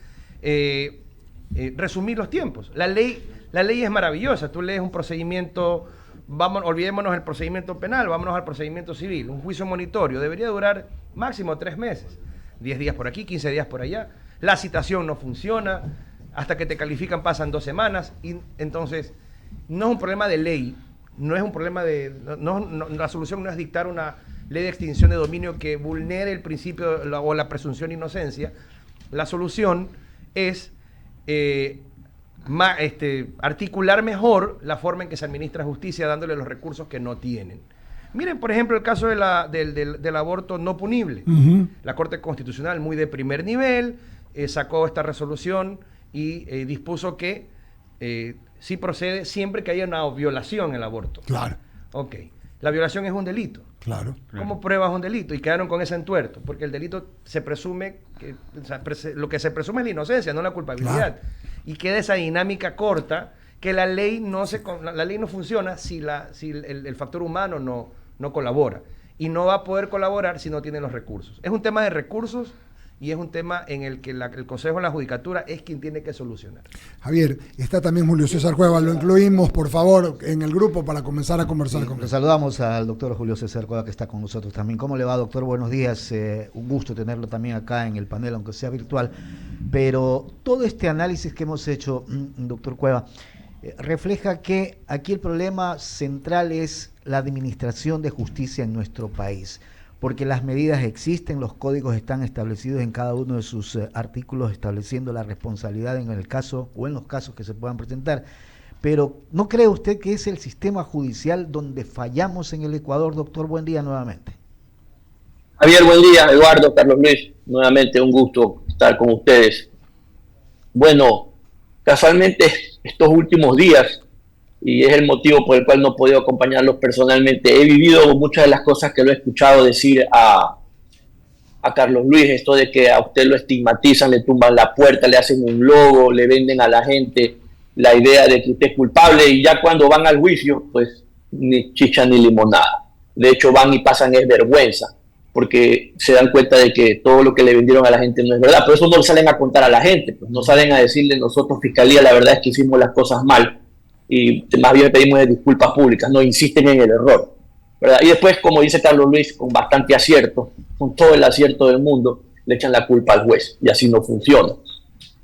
Resumir los tiempos. La ley es maravillosa. Tú lees un procedimiento, olvidémonos del procedimiento penal, vámonos al procedimiento civil. Un juicio monitorio debería durar máximo 3 meses. 10 días por aquí, 15 días por allá. La citación no funciona. Hasta que te califican pasan 2 semanas. Y entonces, no es un problema de ley. No es un problema de... la solución no es dictar una ley de extinción de dominio que vulnere el principio o la presunción de inocencia. La solución es articular mejor la forma en que se administra justicia dándole los recursos que no tienen. Miren, por ejemplo, el caso del aborto no punible. La Corte Constitucional, muy de primer nivel, sacó esta resolución y dispuso que sí procede siempre que haya una violación el aborto. Claro. Ok. La violación es un delito. Claro. ¿Cómo pruebas un delito? Y quedaron con ese entuerto, porque el delito se presume, lo que se presume es la inocencia, no la culpabilidad. Claro. Y queda esa dinámica corta que la ley no funciona si el factor humano no colabora. Y no va a poder colaborar si no tiene los recursos. Es un tema de recursos y es un tema en el que el Consejo de la Judicatura es quien tiene que solucionar. Javier, está también Julio César Cueva, lo incluimos por favor en el grupo para comenzar a conversar con él. Lo saludamos al doctor Julio César Cueva, que está con nosotros también. ¿Cómo le va, doctor? Buenos días, un gusto tenerlo también acá en el panel, aunque sea virtual. Pero todo este análisis que hemos hecho, doctor Cueva, refleja que aquí el problema central es la administración de justicia en nuestro país, porque las medidas existen, los códigos están establecidos en cada uno de sus artículos, estableciendo la responsabilidad en el caso o en los casos que se puedan presentar. Pero ¿no cree usted que es el sistema judicial donde fallamos en el Ecuador, doctor? Buen día nuevamente. Javier, buen día. Eduardo, Carlos Luis, nuevamente un gusto estar con ustedes. Bueno, casualmente estos últimos días, y es el motivo por el cual no he podido acompañarlos personalmente, he vivido muchas de las cosas que lo he escuchado decir a Carlos Luis, esto de que a usted lo estigmatizan, le tumban la puerta, le hacen un logo, le venden a la gente la idea de que usted es culpable, y ya cuando van al juicio, pues ni chicha ni limonada. De hecho, van y pasan es vergüenza, porque se dan cuenta de que todo lo que le vendieron a la gente no es verdad. Pero eso no lo salen a contar a la gente, pues no salen a decirle: nosotros, Fiscalía, la verdad es que hicimos las cosas mal, y más bien pedimos disculpas públicas. No insisten en el error, ¿verdad? Y después, como dice Carlos Luis, con bastante acierto, con todo el acierto del mundo, le echan la culpa al juez, y así no funciona.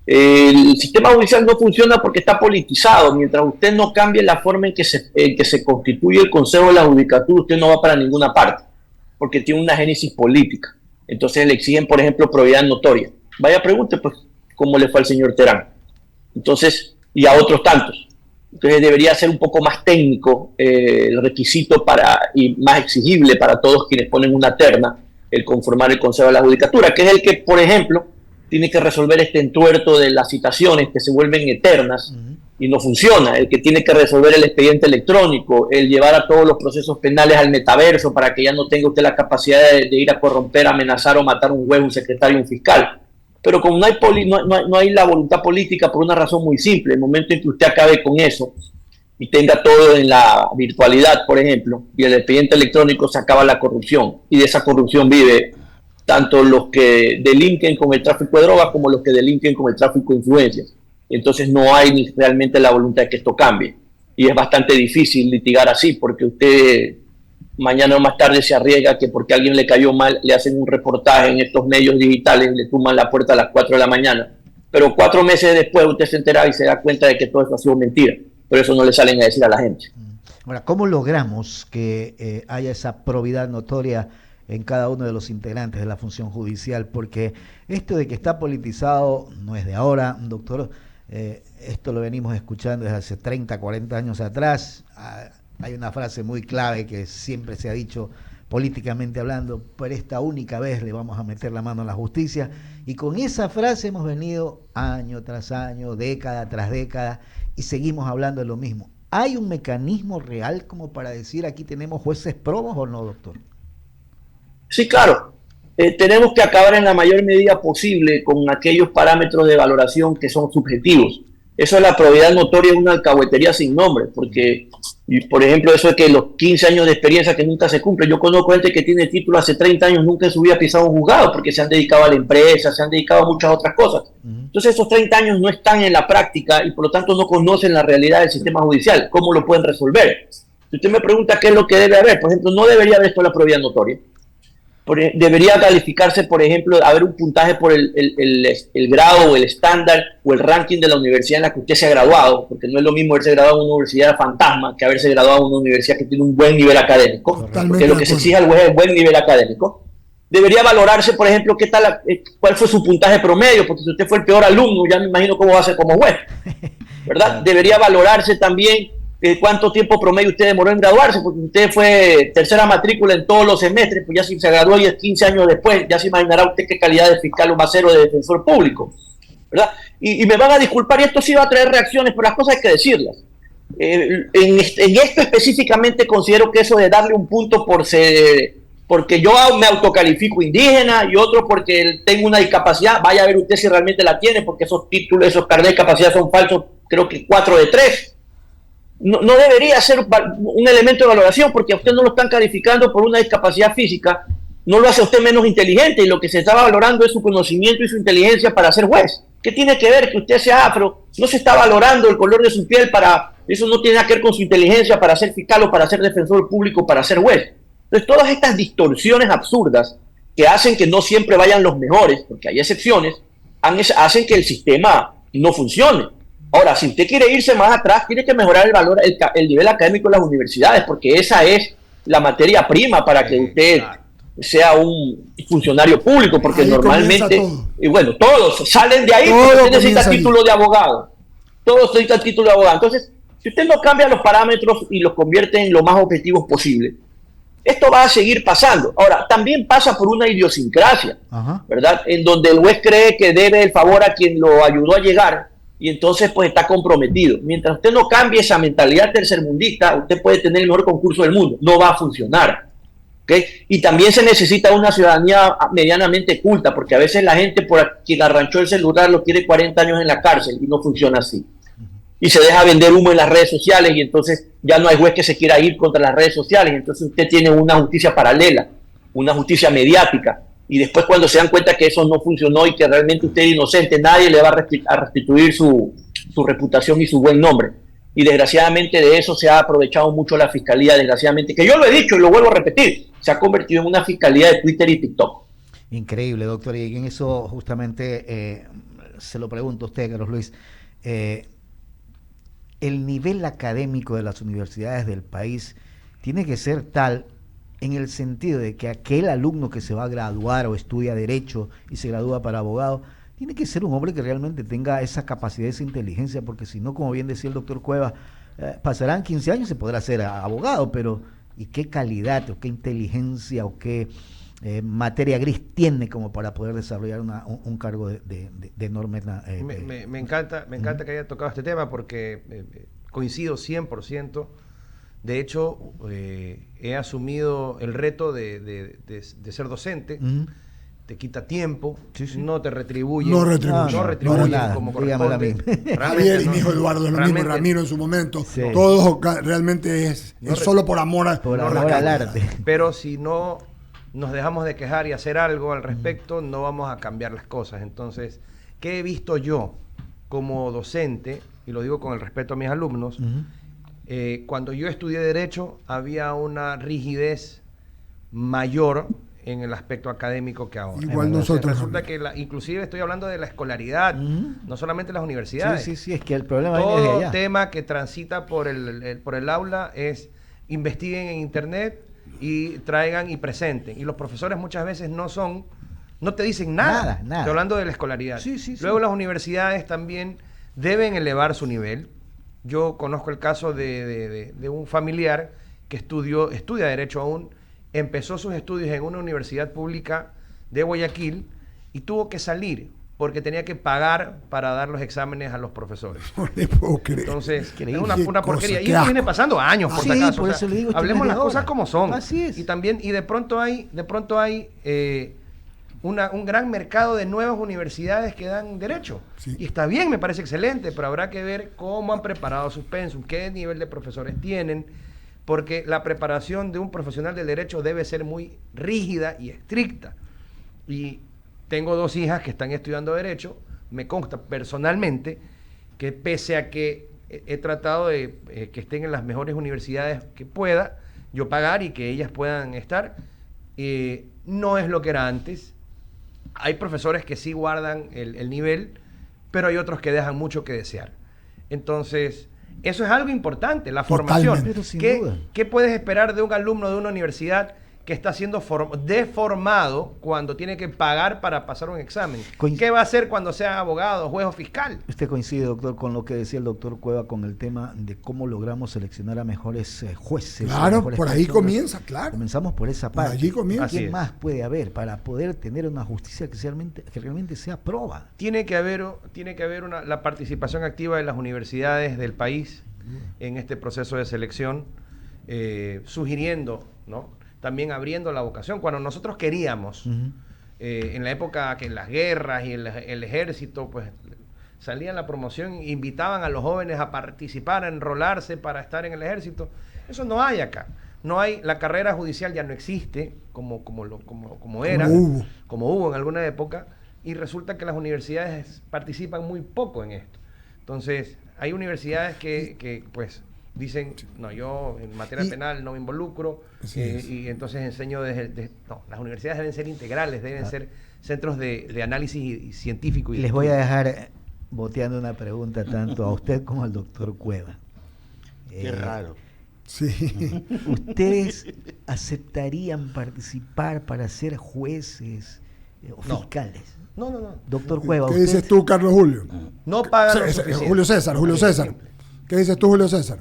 El sistema judicial no funciona porque está politizado. Mientras usted no cambie la forma en que se constituye el Consejo de la Judicatura, usted no va para ninguna parte, porque tiene una génesis política. Entonces le exigen, por ejemplo, probidad notoria. Vaya, pregunte, pues, cómo le fue al señor Terán. Entonces, y a otros tantos. Entonces debería ser un poco más técnico el requisito y más exigible para todos quienes ponen una terna, el conformar el Consejo de la Judicatura, que es el que, por ejemplo, tiene que resolver este entuerto de las citaciones que se vuelven eternas y no funciona, el que tiene que resolver el expediente electrónico, el llevar a todos los procesos penales al metaverso para que ya no tenga usted la capacidad de ir a corromper, amenazar o matar a un juez, un secretario, un fiscal. Pero como no hay la voluntad política, por una razón muy simple, el momento en que usted acabe con eso y tenga todo en la virtualidad, por ejemplo, y el expediente electrónico, se acaba la corrupción, y de esa corrupción vive tanto los que delinquen con el tráfico de drogas como los que delinquen con el tráfico de influencias. Entonces no hay ni realmente la voluntad de que esto cambie, y es bastante difícil litigar así, porque usted mañana o más tarde se arriesga que porque a alguien le cayó mal le hacen un reportaje en estos medios digitales, le tumban la puerta a las 4 de la mañana, pero 4 meses después usted se entera y se da cuenta de que todo esto ha sido mentira, pero eso no le salen a decir a la gente. Ahora, ¿cómo logramos que haya esa probidad notoria en cada uno de los integrantes de la función judicial? Porque esto de que está politizado no es de ahora, doctor. Esto lo venimos escuchando desde hace 30, 40 años atrás. Hay una frase muy clave que siempre se ha dicho políticamente hablando: por esta única vez le vamos a meter la mano a la justicia, y con esa frase hemos venido año tras año, década tras década, y seguimos hablando de lo mismo. ¿Hay un mecanismo real como para decir aquí tenemos jueces probos o no, doctor? Sí, claro. Tenemos que acabar en la mayor medida posible con aquellos parámetros de valoración que son subjetivos. Eso de la probidad notoria es una alcahuetería sin nombre, porque, por ejemplo, eso de que los 15 años de experiencia que nunca se cumplen. Yo conozco gente que tiene título hace 30 años, nunca en su vida ha pisado un juzgado, porque se han dedicado a la empresa, se han dedicado a muchas otras cosas. Entonces esos 30 años no están en la práctica y por lo tanto no conocen la realidad del sistema judicial, cómo lo pueden resolver. Si usted me pregunta qué es lo que debe haber, por ejemplo, no debería haber esto de la probidad notoria. Debería calificarse, por ejemplo, haber un puntaje por el grado o el estándar o el ranking de la universidad en la que usted se ha graduado, porque no es lo mismo haberse graduado en una universidad fantasma que haberse graduado en una universidad que tiene un buen nivel académico, porque lo que se exige al juez es el buen nivel académico. Debería valorarse, por ejemplo, cuál fue su puntaje promedio, porque si usted fue el peor alumno, ya me imagino cómo va a ser como juez, ¿verdad? Debería valorarse también cuánto tiempo promedio usted demoró en graduarse, porque usted fue tercera matrícula en todos los semestres, pues ya si se graduó y es 15 años después, ya se imaginará usted qué calidad de fiscal o macero de defensor público, ¿verdad? Y me van a disculpar, y esto sí va a traer reacciones, pero las cosas hay que decirlas. En esto específicamente considero que eso de darle un punto porque yo me autocalifico indígena y otro porque tengo una discapacidad, vaya a ver usted si realmente la tiene, porque esos títulos, esos carnets de capacidad son falsos, creo que 4 de 3. No debería ser un elemento de valoración, porque a usted no lo están calificando por una discapacidad física, no lo hace a usted menos inteligente, y lo que se está valorando es su conocimiento y su inteligencia para ser juez. ¿Qué tiene que ver que usted sea afro? No se está valorando el color de su piel eso no tiene nada que ver con su inteligencia para ser fiscal o para ser defensor público, para ser juez. Entonces, todas estas distorsiones absurdas que hacen que no siempre vayan los mejores, porque hay excepciones, hacen que el sistema no funcione. Ahora, si usted quiere irse más atrás, tiene que mejorar el nivel académico de las universidades, porque esa es la materia prima para que usted sea un funcionario público, porque ahí normalmente, y bueno, todos salen de ahí, porque usted necesita título de abogado. Todos necesitan título de abogado. Entonces, si usted no cambia los parámetros y los convierte en lo más objetivos posible, esto va a seguir pasando. Ahora, también pasa por una idiosincrasia, ¿verdad? En donde el juez cree que debe el favor a quien lo ayudó a llegar, y entonces pues está comprometido. Mientras usted no cambie esa mentalidad tercermundista, usted puede tener el mejor concurso del mundo, no va a funcionar. ¿Okay? Y también se necesita una ciudadanía medianamente culta, porque a veces la gente por quien arranchó el celular lo quiere 40 años en la cárcel, y no funciona así. Y se deja vender humo en las redes sociales, y entonces ya no hay juez que se quiera ir contra las redes sociales. Entonces usted tiene una justicia paralela, una justicia mediática, y después cuando se dan cuenta que eso no funcionó y que realmente usted es inocente, nadie le va a restituir su reputación y su buen nombre. Y desgraciadamente de eso se ha aprovechado mucho la fiscalía, desgraciadamente, que yo lo he dicho y lo vuelvo a repetir, se ha convertido en una fiscalía de Twitter y TikTok. Increíble, doctor, y en eso justamente se lo pregunto a usted, Carlos Luis. El nivel académico de las universidades del país tiene que ser tal, en el sentido de que aquel alumno que se va a graduar o estudia Derecho y se gradúa para abogado, tiene que ser un hombre que realmente tenga esa capacidad, esa inteligencia, porque si no, como bien decía el doctor Cueva, pasarán 15 años y se podrá ser abogado, pero ¿y qué calidad o qué inteligencia o qué materia gris tiene como para poder desarrollar un cargo de enorme... Me encanta que haya tocado este tema, porque coincido 100%. De hecho, he asumido el reto de ser docente. Te quita tiempo, no te retribuye. No retribuye nada, como corresponde. Javier y mi hijo Eduardo, lo mismo, Ramiro en su momento. Sí. Todos realmente es solo por amor al arte. Pero si no nos dejamos de quejar y hacer algo al respecto, no vamos a cambiar las cosas. Entonces, ¿qué he visto yo como docente? Y lo digo con el respeto a mis alumnos. Cuando yo estudié Derecho, había una rigidez mayor en el aspecto académico que ahora. Igual nosotros. Resulta que inclusive estoy hablando de la escolaridad, no solamente las universidades. Sí, es que el problema todo viene de allá. tema que transita por el aula es investiguen en internet y traigan y presenten. Y los profesores muchas veces no te dicen nada. Estoy hablando de la escolaridad. Luego las universidades también deben elevar su nivel. Yo conozco el caso de un familiar que estudia Derecho aún, empezó sus estudios en una universidad pública de Guayaquil y tuvo que salir porque tenía que pagar para dar los exámenes a los profesores. No le puedo creer. Entonces, es una porquería. Y eso viene pasando años, por si acaso. Por eso le digo, hablemos las cosas como son. Así es. Y también, y de pronto hay un gran mercado de nuevas universidades que dan derecho. Sí. Y está bien, me parece excelente, pero habrá que ver cómo han preparado sus pensum, qué nivel de profesores tienen, porque la preparación de un profesional del derecho debe ser muy rígida y estricta. Y tengo 2 hijas que están estudiando derecho, me consta personalmente que pese a que he tratado de que estén en las mejores universidades que pueda, yo pagar y que ellas puedan estar, no es lo que era antes. Hay profesores que sí guardan el nivel, pero hay otros que dejan mucho que desear. Entonces, eso es algo importante, la formación. Pero sin duda. ¿Qué puedes esperar de un alumno de una universidad que está siendo deformado cuando tiene que pagar para pasar un examen. Coinc- ¿Qué va a hacer cuando sea abogado, juez o fiscal? ¿Usted coincide, doctor, con lo que decía el doctor Cueva con el tema de cómo logramos seleccionar a mejores jueces? Claro, mejores por ahí personas? comienza, claro. Comenzamos por esa Por parte. allí comienza. Así ¿Qué es. más puede haber para poder tener una justicia que realmente sea proba? Tiene que haber la participación activa de las universidades del país en este proceso de selección, sugiriendo, ¿no? También abriendo la vocación. Cuando nosotros queríamos, en la época que en las guerras y el ejército, pues salían la promoción e invitaban a los jóvenes a participar, a enrolarse para estar en el ejército. Eso no hay acá. No hay, la carrera judicial ya no existe como era, como hubo en alguna época, y resulta que las universidades participan muy poco en esto. Entonces, hay universidades que pues dicen, no, yo en materia penal no me involucro, y entonces enseño no, las universidades deben ser integrales, deben ser centros de análisis y científico. Y Les voy a dejar boteando una pregunta tanto a usted como al doctor Cueva. Qué raro. Sí. ¿Ustedes aceptarían participar para ser jueces o fiscales? No. Doctor Cueva, ¿Qué ¿usted? dices tú, Carlos Julio? No pagan lo suficiente. Julio César. ¿Qué dices tú, Julio César?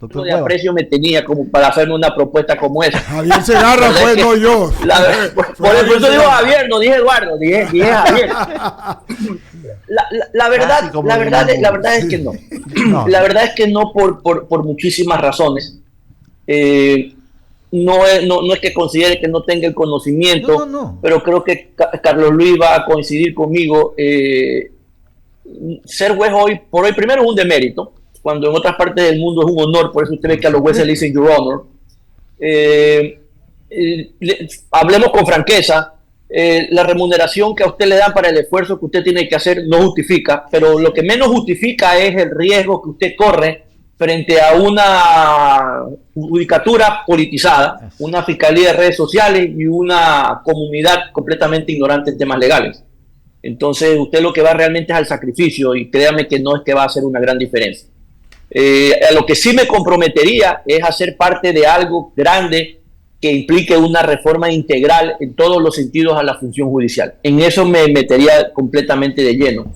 Doctor de Cueva. aprecio me tenía como para hacerme una propuesta como esa. Javier Segarra fue, no yo. Por eso digo Javier, no dije Eduardo, dije Javier. La verdad es que no. No. La verdad es que no por muchísimas razones. No es que considere que no tenga el conocimiento, No. pero creo que Carlos Luis va a coincidir conmigo. Ser juez hoy por hoy, primero, es un demérito, cuando en otras partes del mundo es un honor. Por eso usted ve que a los jueces le dicen Your Honor. Hablemos con franqueza. La remuneración que a usted le dan para el esfuerzo que usted tiene que hacer no justifica, pero lo que menos justifica es el riesgo que usted corre frente a una judicatura politizada, una fiscalía de redes sociales y una comunidad completamente ignorante en temas legales. Entonces usted lo que va realmente es al sacrificio, y créame que no es que va a hacer una gran diferencia. A lo que sí me comprometería es hacer parte de algo grande que implique una reforma integral en todos los sentidos a la función judicial. En eso me metería completamente de lleno,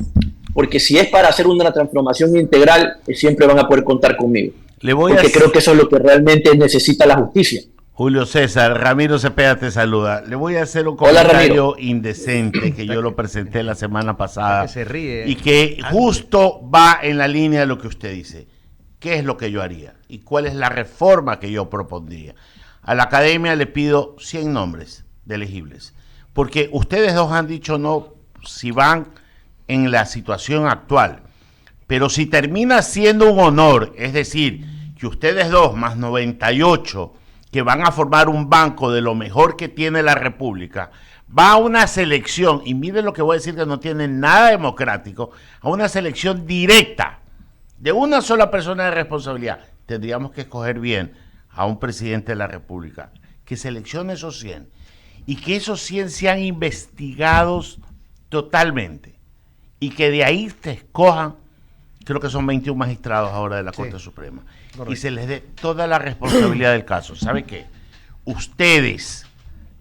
porque si es para hacer una transformación integral, siempre van a poder contar conmigo, porque creo que eso es lo que realmente necesita la justicia. Julio César, Ramiro Cepeda te saluda. Le voy a hacer un comentario indecente que yo lo presenté la semana pasada, que se ríe, y que justo va en la línea de lo que usted dice. ¿Qué es lo que yo haría? ¿Y cuál es la reforma que yo propondría? A la academia le pido 100 nombres de elegibles, porque ustedes dos han dicho no si van en la situación actual, pero si termina siendo un honor, es decir, que ustedes dos más 98 que van a formar un banco de lo mejor que tiene la República, va a una selección, y miren lo que voy a decir que no tiene nada democrático, a una selección directa de una sola persona de responsabilidad. Tendríamos que escoger bien a un presidente de la República que seleccione esos 100 y que esos 100 sean investigados totalmente, y que de ahí se escojan, creo que son 21 magistrados ahora de la Corte Suprema, correcto, y se les dé toda la responsabilidad del caso. ¿Sabe qué? Ustedes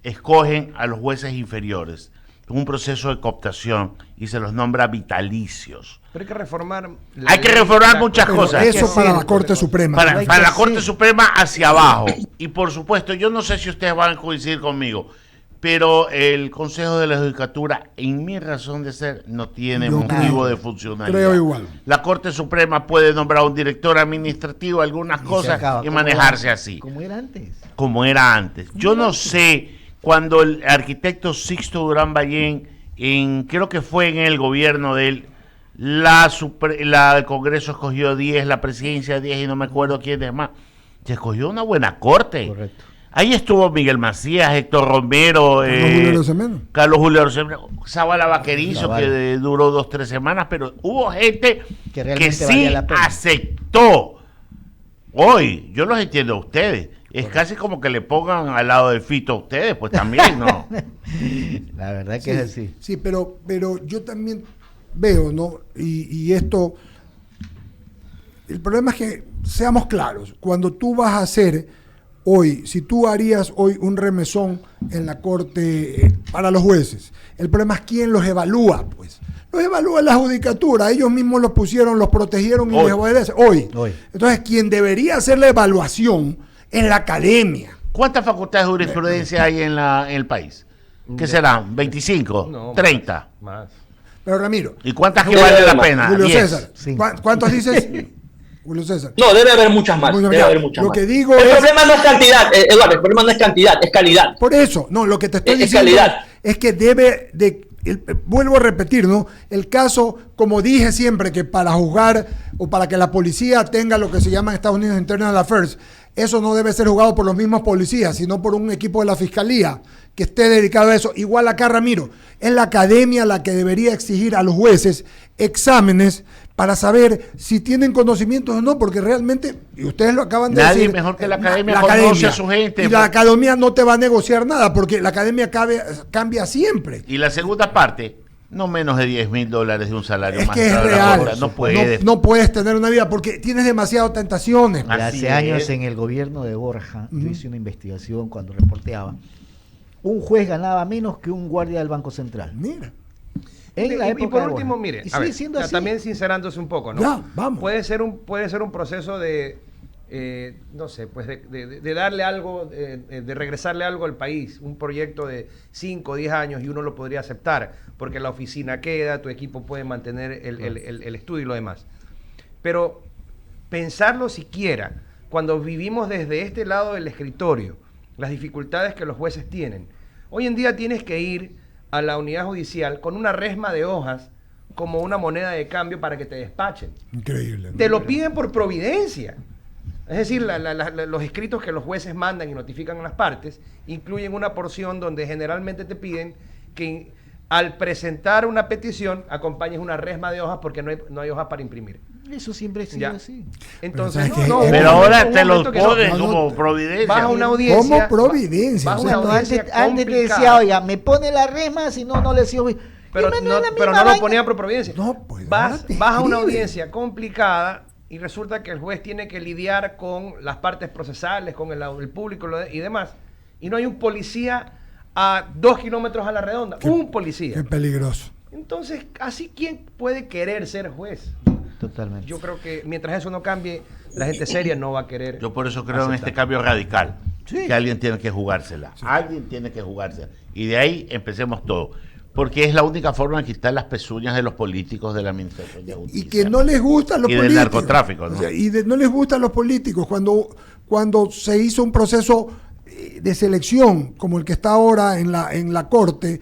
escogen a los jueces inferiores en un proceso de cooptación y se los nombra vitalicios. Pero hay que reformar... Hay que reformar muchas cosas. Eso para la Corte Suprema. Para la Corte Suprema hacia abajo. Y por supuesto, yo no sé si ustedes van a coincidir conmigo, pero el Consejo de la Judicatura, en mi razón de ser, no tiene motivo de funcionalidad. Creo igual. La Corte Suprema puede nombrar un director administrativo, algunas cosas, y manejarse así. Como era antes. Como era antes. Yo no sé, cuando el arquitecto Sixto Durán Ballén, creo que fue en el gobierno de él, el Congreso escogió 10, la presidencia 10, y no me acuerdo quién es más. Se escogió una buena corte. Correcto. Ahí estuvo Miguel Macías, Héctor Romero, Carlos Julio Rosemeno, Zabala Vaquerizo, que duró 2-3 semanas, pero hubo gente que sí aceptó. Hoy, yo los entiendo a ustedes. Es casi como que le pongan al lado de Fito a ustedes, pues también, ¿no? La verdad que sí, es así. Sí, pero yo también veo, ¿no? Y esto, el problema es que, seamos claros, cuando tú vas a hacer hoy, si tú harías hoy un remesón en la corte para los jueces, el problema es quién los evalúa, pues. Los evalúa la judicatura, ellos mismos los pusieron, los protegieron y les obedece. Hoy. Entonces, quien debería hacer la evaluación es la academia. ¿Cuántas facultades de jurisprudencia hay en el país? ¿Qué serán? ¿25? No, ¿30? Más. Pero Ramiro. ¿Y cuántas que vale la pena? Julio 10. César. Sí. ¿Cuántos dices? Julio César. No, debe haber muchas más. Bueno, Debe ya, haber muchas lo más. que digo el es- problema no es cantidad, Eduardo, el problema no es cantidad, es calidad. Por eso, no, lo que te estoy Es diciendo calidad. es que debe de, vuelvo a repetir, ¿no? El caso, como dije siempre, que para juzgar o para que la policía tenga lo que se llama en Estados Unidos Internal Affairs, eso no debe ser juzgado por los mismos policías, sino por un equipo de la fiscalía que esté dedicado a eso. Igual acá, Ramiro, es la academia la que debería exigir a los jueces exámenes para saber si tienen conocimientos o no, porque realmente, y ustedes lo acaban de Nadie decir, mejor que la academia conoce a su gente. y la academia no te va a negociar nada, porque la academia cambia siempre. Y la segunda parte, no menos de $10,000 de un salario Es más. que es caro. real. No puedes. No puedes tener una vida porque tienes demasiadas tentaciones. Y Así hace años es. en el gobierno de Borja, yo hice una investigación cuando reporteaba. Un juez ganaba menos que un guardia del Banco Central. Mira, En la Y época por de último, Borja. mire, Y a sigue ver, siendo así. también sincerándose un poco, ¿no? Ya, vamos. Puede ser un proceso de, no sé, pues de darle algo, de regresarle algo al país, un proyecto de 5 o 10 años y uno lo podría aceptar, porque la oficina queda, tu equipo puede mantener el estudio y lo demás. Pero pensarlo siquiera, cuando vivimos desde este lado del escritorio, las dificultades que los jueces tienen. Hoy en día tienes que ir a la unidad judicial con una resma de hojas como una moneda de cambio para que te despachen. increíble. Te lo piden por providencia. Es decir, los escritos que los jueces mandan y notifican a las partes incluyen una porción donde generalmente te piden que al presentar una petición acompañes una resma de hojas porque no hay hojas para imprimir. Eso siempre ha sido Ya. así. Entonces, Pero ¿sabes no, qué? Pero un ahora momento te los que no. ponen no, como no. providencia. Vas a una audiencia. Como providencia, vas a o una sea, Cuando audiencia antes te decía, complicada. oiga, me pone la resma, si no, no le sigo. Pero no lo ponía por providencia. No, pues, vas ahora te a una escribe. audiencia complicada y resulta que el juez tiene que lidiar con las partes procesales, con el público y demás. Y no hay un policía a 2 kilómetros a la redonda. Un policía. Qué peligroso. Entonces, así, ¿quién puede querer ser juez? Totalmente. Yo creo que mientras eso no cambie, la gente seria no va a querer. Yo por eso creo en aceptar. este cambio radical. Que alguien tiene que jugársela. Alguien tiene que jugársela. Y de ahí empecemos todo. Porque es la única forma de quitar las pezuñas de los políticos de la administración de justicia. Y que no les gustan los Y del políticos. narcotráfico, ¿no? O sea, no les gustan los políticos. Cuando se hizo un proceso de selección como el que está ahora en la Corte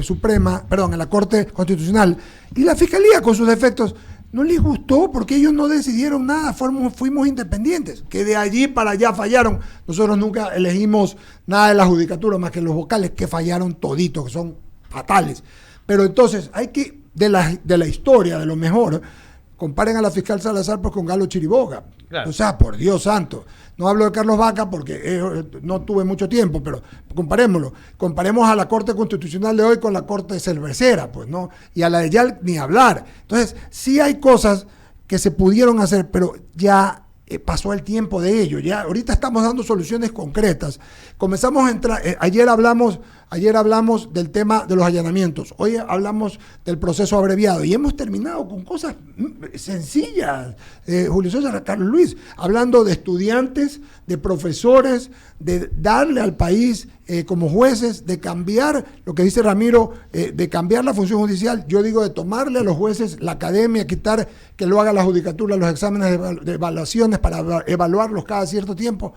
Suprema, perdón, en la Corte Constitucional, y la Fiscalía con sus defectos, no les gustó porque ellos no decidieron nada, fuimos independientes, que de allí para allá fallaron. Nosotros nunca elegimos nada de la judicatura más que los vocales que fallaron toditos, que son fatales. Pero entonces hay que, de la historia, de lo mejor, comparen a la fiscal Salazar pues, con Galo Chiriboga. Claro. O sea, por Dios santo. No hablo de Carlos Vaca porque no tuve mucho tiempo, pero comparémoslo. Comparemos a la Corte Constitucional de hoy con la Corte Cervecera, pues, ¿no? Y a la de ya ni hablar. Entonces, sí hay cosas que se pudieron hacer, pero ya pasó el tiempo de ello. Ya ahorita estamos dando soluciones concretas. Comenzamos a entrar, ayer hablamos del tema de los allanamientos, hoy hablamos del proceso abreviado y hemos terminado con cosas sencillas, Julio César, Carlos Luis, hablando de estudiantes, de profesores, de darle al país como jueces, de cambiar, lo que dice Ramiro, de cambiar la función judicial, yo digo de tomarle a los jueces la academia, quitar que lo haga la judicatura, los exámenes de evaluaciones para evaluarlos cada cierto tiempo.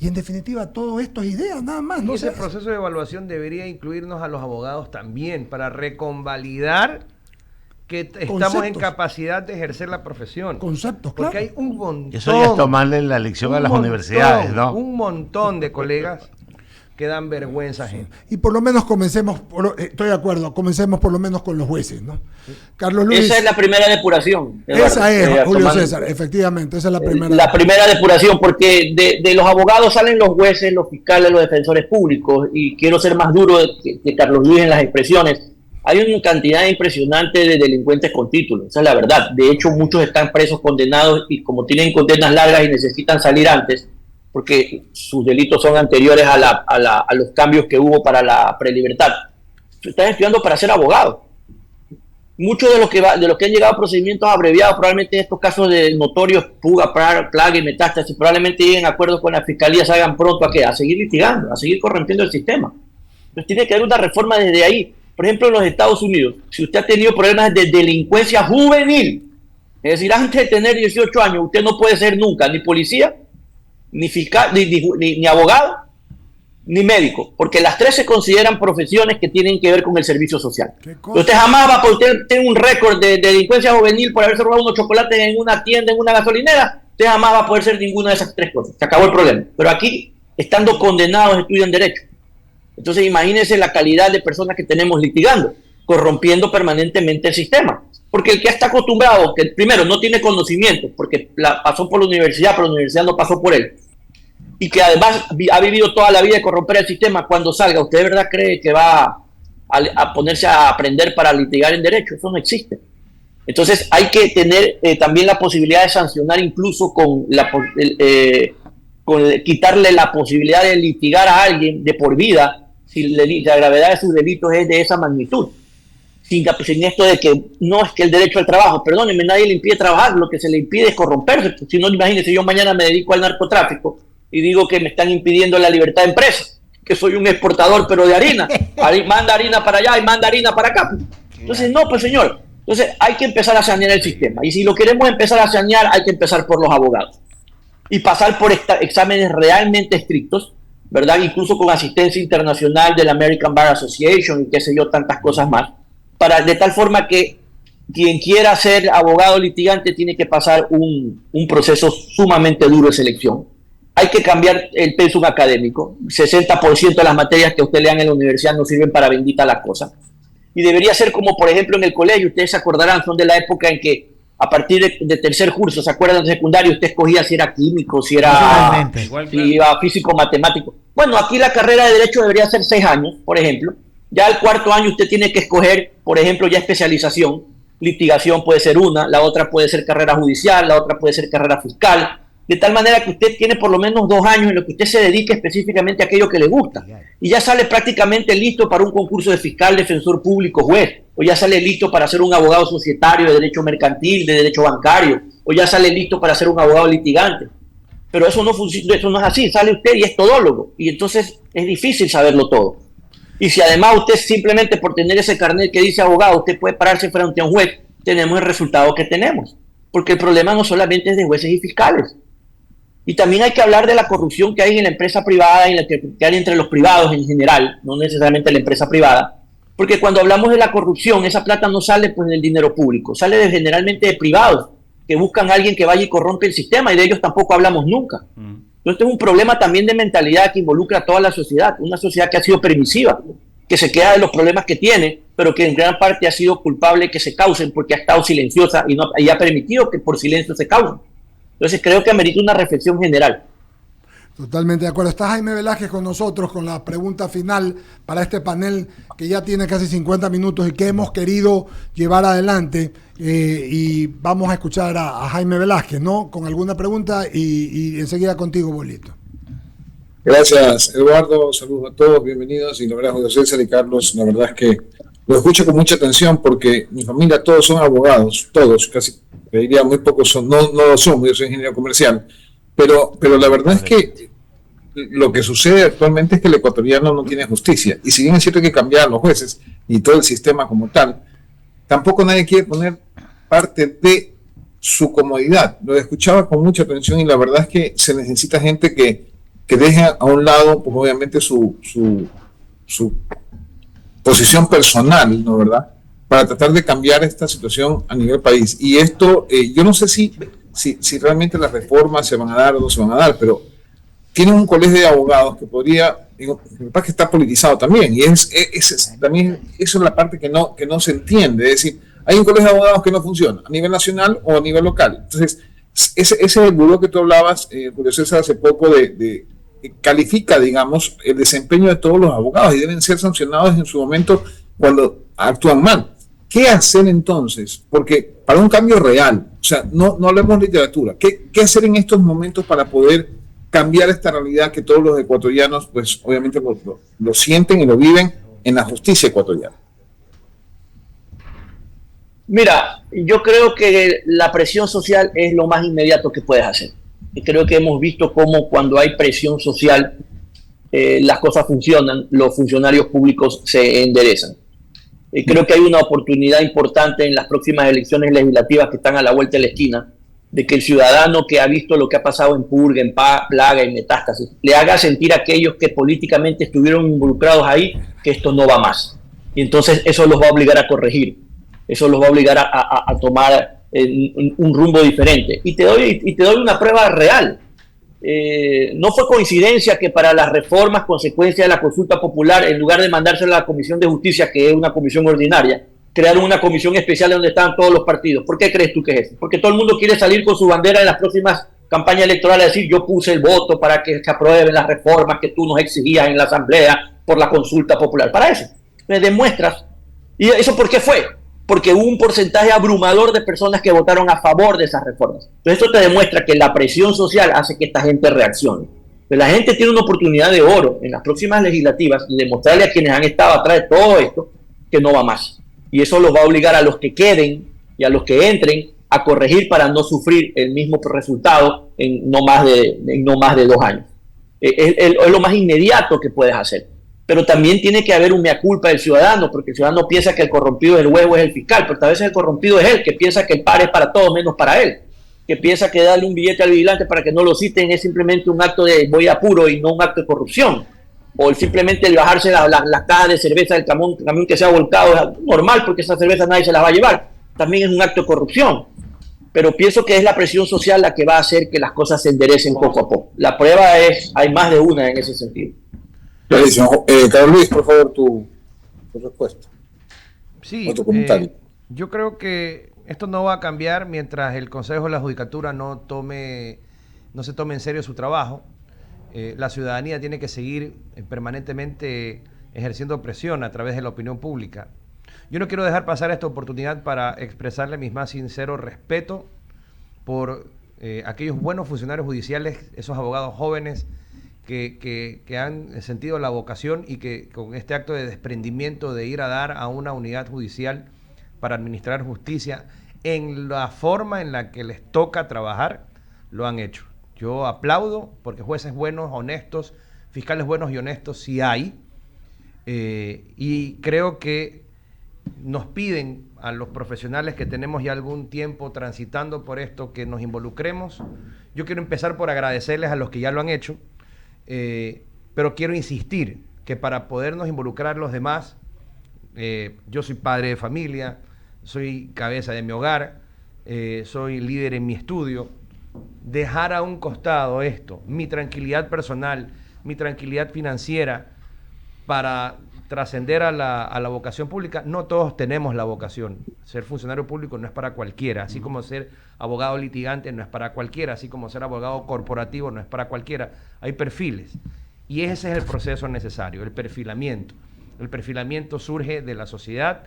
Y en definitiva, todo esto es idea, nada más. Y ese proceso de evaluación debería incluirnos a los abogados también para reconvalidar que estamos en capacidad de ejercer la profesión. Conceptos, claro. Porque hay un montón. Eso ya es tomarle la lección a las universidades, ¿no? Un montón de colegas que dan vergüenza ajena. Y por lo menos comencemos, estoy de acuerdo, comencemos por lo menos con los jueces, ¿no? Carlos Luis. Esa es la primera depuración. Eduardo. Esa es, Julio Tomando- César, efectivamente, esa es la primera. La primera depuración, porque de los abogados salen los jueces, los fiscales, los defensores públicos, y quiero ser más duro que Carlos Luis en las expresiones. Hay una cantidad impresionante de delincuentes con títulos, esa es la verdad. De hecho, muchos están presos, condenados, y como tienen condenas largas y necesitan salir antes, porque sus delitos son anteriores a los cambios que hubo para la prelibertad. Están estudiando para ser abogados. Muchos de los que han llegado a procedimientos abreviados, probablemente en estos casos de notorios fuga, plaga y metástasis, probablemente lleguen a acuerdos con la fiscalía, salgan pronto a seguir litigando, a seguir corrompiendo el sistema. Entonces tiene que haber una reforma desde ahí. Por ejemplo, en los Estados Unidos, si usted ha tenido problemas de delincuencia juvenil, es decir, antes de tener 18 años, usted no puede ser nunca ni policía, ni fiscal, ni abogado, ni médico, porque las tres se consideran profesiones que tienen que ver con el servicio social. Usted jamás va a poder tener un récord de delincuencia juvenil por haberse robado unos chocolates en una tienda, en una gasolinera. Usted jamás va a poder ser ninguna de esas tres cosas. Se acabó el problema. Pero aquí, estando condenados, estudian derecho. Entonces, imagínense la calidad de personas que tenemos litigando, corrompiendo permanentemente el sistema. Porque el que está acostumbrado, que primero no tiene conocimiento, porque pasó por la universidad, pero la universidad no pasó por él, y que además ha vivido toda la vida de corromper el sistema, cuando salga, ¿usted de verdad cree que va a ponerse a aprender para litigar en derecho? Eso no existe. Entonces hay que tener también la posibilidad de sancionar, incluso con quitarle la posibilidad de litigar a alguien de por vida si la gravedad de sus delitos es de esa magnitud. Sin esto de que no es que el derecho al trabajo, perdónenme, nadie le impide trabajar, lo que se le impide es corromperse. Si no, imagínense, yo mañana me dedico al narcotráfico y digo que me están impidiendo la libertad de empresa, que soy un exportador pero de harina, manda harina para allá y manda harina para acá. Entonces, no, pues señor, entonces hay que empezar a sanear el sistema, y si lo queremos empezar a sanear, hay que empezar por los abogados y pasar por exámenes realmente estrictos, ¿verdad? Incluso con asistencia internacional de la American Bar Association y qué sé yo, tantas cosas más, de tal forma que quien quiera ser abogado litigante tiene que pasar un proceso sumamente duro de selección. Hay que cambiar el pensum académico. 60% de las materias que usted lean en la universidad no sirven para bendita la cosa. Y debería ser como, por ejemplo, en el colegio. Ustedes se acordarán, son de la época en que a partir de tercer curso, ¿se acuerdan de secundario? Usted escogía si era químico, si era físico, matemático. Bueno, aquí la carrera de Derecho debería ser 6 años, por ejemplo. Ya al cuarto año usted tiene que escoger, por ejemplo, ya especialización. Litigación puede ser una, la otra puede ser carrera judicial, la otra puede ser carrera fiscal. De tal manera que usted tiene por lo menos 2 años en los que usted se dedique específicamente a aquello que le gusta. Y ya sale prácticamente listo para un concurso de fiscal, defensor público, juez. O ya sale listo para ser un abogado societario de derecho mercantil, de derecho bancario. O ya sale listo para ser un abogado litigante. Pero eso no funciona, eso no es así. Sale usted y es todólogo. Y entonces es difícil saberlo todo. Y si además usted simplemente por tener ese carnet que dice abogado, usted puede pararse frente a un juez, tenemos el resultado que tenemos. Porque el problema no solamente es de jueces y fiscales. Y también hay que hablar de la corrupción que hay en la empresa privada y la que hay entre los privados en general, no necesariamente la empresa privada, porque cuando hablamos de la corrupción, esa plata no sale pues del dinero público, sale generalmente de privados que buscan a alguien que vaya y corrompe el sistema, y de ellos tampoco hablamos nunca. Entonces es un problema también de mentalidad que involucra a toda la sociedad, una sociedad que ha sido permisiva, que se queda de los problemas que tiene, pero que en gran parte ha sido culpable que se causen porque ha estado silenciosa y ha permitido que por silencio se causen. Entonces creo que amerita una reflexión general. Totalmente de acuerdo. Está Jaime Velázquez con nosotros con la pregunta final para este panel que ya tiene casi 50 minutos y que hemos querido llevar adelante. Y vamos a escuchar a Jaime Velázquez, ¿no? Con alguna pregunta y enseguida contigo, Bolito. Gracias, Eduardo. Saludos a todos, bienvenidos. Y la verdad, José César y Carlos, la verdad es que lo escucho con mucha atención porque mi familia todos son abogados, todos, casi, te diría muy pocos son, no lo son, yo soy ingeniero comercial, pero la verdad es que lo que sucede actualmente es que el ecuatoriano no tiene justicia, y si bien es cierto que cambiaron los jueces y todo el sistema como tal, tampoco nadie quiere poner parte de su comodidad. Lo escuchaba con mucha atención y la verdad es que se necesita gente que deje a un lado, pues obviamente su posición personal, ¿no, verdad?, para tratar de cambiar esta situación a nivel país. Y esto, yo no sé si realmente las reformas se van a dar o no se van a dar, pero tienen un colegio de abogados que podría, me parece que está politizado también, y también eso es la parte que no se entiende, es decir, hay un colegio de abogados que no funciona, a nivel nacional o a nivel local. Entonces, ese es el buró que tú hablabas, Julio César, hace poco, califica, digamos, el desempeño de todos los abogados y deben ser sancionados en su momento cuando actúan mal. ¿Qué hacer entonces? Porque para un cambio real, o sea, no hablemos de literatura, ¿qué hacer en estos momentos para poder cambiar esta realidad que todos los ecuatorianos, pues obviamente lo sienten y lo viven en la justicia ecuatoriana? Mira, yo creo que la presión social es lo más inmediato que puedes hacer. Y creo que hemos visto cómo cuando hay presión social las cosas funcionan, los funcionarios públicos se enderezan. Creo que hay una oportunidad importante en las próximas elecciones legislativas que están a la vuelta de la esquina, de que el ciudadano que ha visto lo que ha pasado en Purga, en Plaga, en Metástasis, le haga sentir a aquellos que políticamente estuvieron involucrados ahí que esto no va más. Y entonces eso los va a obligar a corregir, eso los va a obligar a tomar un rumbo diferente. Y te doy una prueba real. No fue coincidencia que para las reformas consecuencia de la consulta popular, en lugar de mandársela a la Comisión de Justicia, que es una comisión ordinaria, crearon una comisión especial donde estaban todos los partidos. ¿Por qué crees tú que es eso? Porque todo el mundo quiere salir con su bandera en las próximas campañas electorales a decir: yo puse el voto para que se aprueben las reformas que tú nos exigías en la Asamblea por la consulta popular. Para eso me demuestras. ¿Y eso por qué fue? Porque hubo un porcentaje abrumador de personas que votaron a favor de esas reformas. Entonces esto te demuestra que la presión social hace que esta gente reaccione. Pero la gente tiene una oportunidad de oro en las próximas legislativas y demostrarle a quienes han estado atrás de todo esto que no va más. Y eso los va a obligar a los que queden y a los que entren a corregir para no sufrir el mismo resultado en no más de 2 años. Es lo más inmediato que puedes hacer. Pero también tiene que haber un mea culpa del ciudadano, porque el ciudadano piensa que el corrompido del huevo es el fiscal, pero a veces el corrompido es él, que piensa que el par es para todos menos para él, que piensa que darle un billete al vigilante para que no lo citen es simplemente un acto de voy a puro y no un acto de corrupción. O simplemente el bajarse la caja de cerveza del camión que se ha volcado es normal, porque esa cerveza nadie se la va a llevar. También es un acto de corrupción. Pero pienso que es la presión social la que va a hacer que las cosas se enderecen poco a poco. La prueba es, hay más de una en ese sentido. Carlos Luis, por favor, tu respuesta. Sí, o tu comentario. Yo creo que esto no va a cambiar mientras el Consejo de la Judicatura no se tome en serio su trabajo. La ciudadanía tiene que seguir permanentemente ejerciendo presión a través de la opinión pública. Yo no quiero dejar pasar esta oportunidad para expresarle mis más sinceros respeto por aquellos buenos funcionarios judiciales, esos abogados jóvenes que han sentido la vocación y que con este acto de desprendimiento de ir a dar a una unidad judicial para administrar justicia en la forma en la que les toca trabajar, lo han hecho. Yo aplaudo porque jueces buenos, honestos, fiscales buenos y honestos sí hay. Y creo que nos piden a los profesionales que tenemos ya algún tiempo transitando por esto que nos involucremos. Yo quiero empezar por agradecerles a los que ya lo han hecho, pero quiero insistir que para podernos involucrar los demás, yo soy padre de familia, soy cabeza de mi hogar, soy líder en mi estudio. Dejar a un costado esto, mi tranquilidad personal, mi tranquilidad financiera, para trascender a la vocación pública. No todos tenemos la vocación. Ser funcionario público no es para cualquiera, así como ser abogado litigante no es para cualquiera, así como ser abogado corporativo no es para cualquiera. Hay perfiles y ese es el proceso necesario, el perfilamiento. El perfilamiento surge de la sociedad